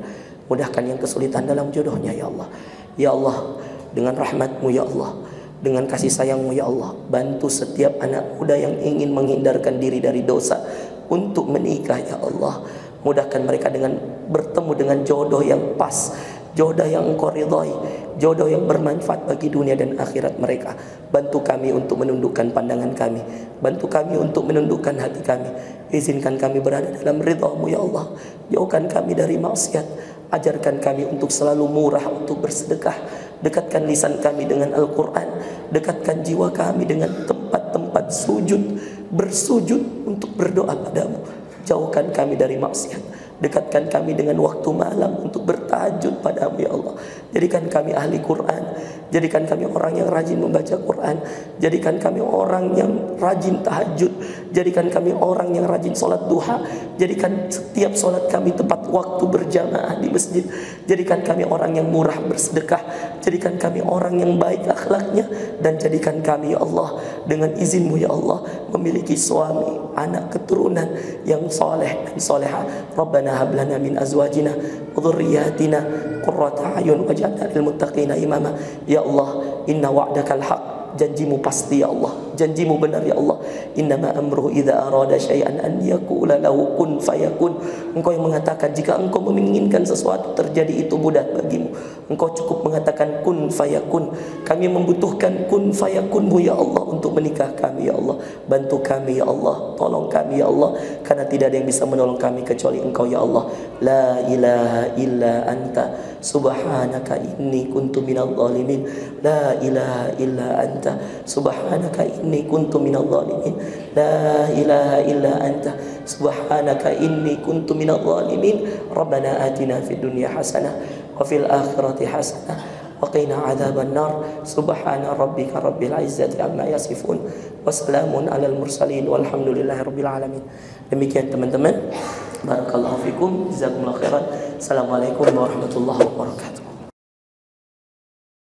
Mudahkan yang kesulitan dalam jodohnya ya Allah. Ya Allah, dengan rahmatmu ya Allah, dengan kasih sayangmu ya Allah, bantu setiap anak muda yang ingin menghindarkan diri dari dosa untuk menikah ya Allah. Mudahkan mereka dengan bertemu dengan jodoh yang pas, jodoh yang engkau ridhai, jodoh yang bermanfaat bagi dunia dan akhirat mereka. Bantu kami untuk menundukkan pandangan kami, bantu kami untuk menundukkan hati kami. Izinkan kami berada dalam ridhamu ya Allah. Jauhkan kami dari maksiat. Ajarkan kami untuk selalu murah untuk bersedekah. Dekatkan lisan kami dengan Al-Quran. Dekatkan jiwa kami dengan tempat-tempat sujud, bersujud untuk berdoa padamu. Jauhkan kami dari maksiat. Dekatkan kami dengan waktu malam untuk bertahajud padamu ya Allah. Jadikan kami ahli Quran. Jadikan kami orang yang rajin membaca Quran. Jadikan kami orang yang rajin tahajud. Jadikan kami orang yang rajin sholat duha. Jadikan setiap sholat kami tepat waktu berjamaah di masjid. Jadikan kami orang yang murah bersedekah. Jadikan kami orang yang baik akhlaknya. Dan jadikan kami ya Allah, dengan izinmu ya Allah, memiliki suami, anak, keturunan yang soleh dan soleha. Rabbana hab lana min azwajina wa dhurriyyatina qurrata a'yun waj'alna lil muttaqina imama. Ya Allah, inna wa'dakal haq. Janjimu pasti ya Allah, janjimu benar ya Allah. Innama amruhu idza arada syai'an an yaqula lahu kun fayakun. Engkau yang mengatakan jika engkau menginginkan sesuatu terjadi itu mudah bagimu. Engkau cukup mengatakan kun fayakun. Kami membutuhkan kun fayakunmu ya Allah untuk menikah kami ya Allah. Bantu kami ya Allah, tolong kami ya Allah, karena tidak ada yang bisa menolong kami kecuali engkau ya Allah. La ilaha illa anta subhanaka inni kuntu minadh dhalimin. La ilaha illa anta subhanaka inni kuntu minadh dhalimin. La ilaha illa anta subhanaka inni kuntu minadh dhalimin. Rabbana atina fid dunya hasanah wa fil akhirati hasanah wa qina adzaban nar. Subhana rabbika rabbil izzati amma yasifun wa salamun alal mursalin walhamdulillahi rabbil alamin. Demikian teman-teman, barakallahu fikum, jazakumullahu khairan. Assalamualaikum warahmatullahi wabarakatuh.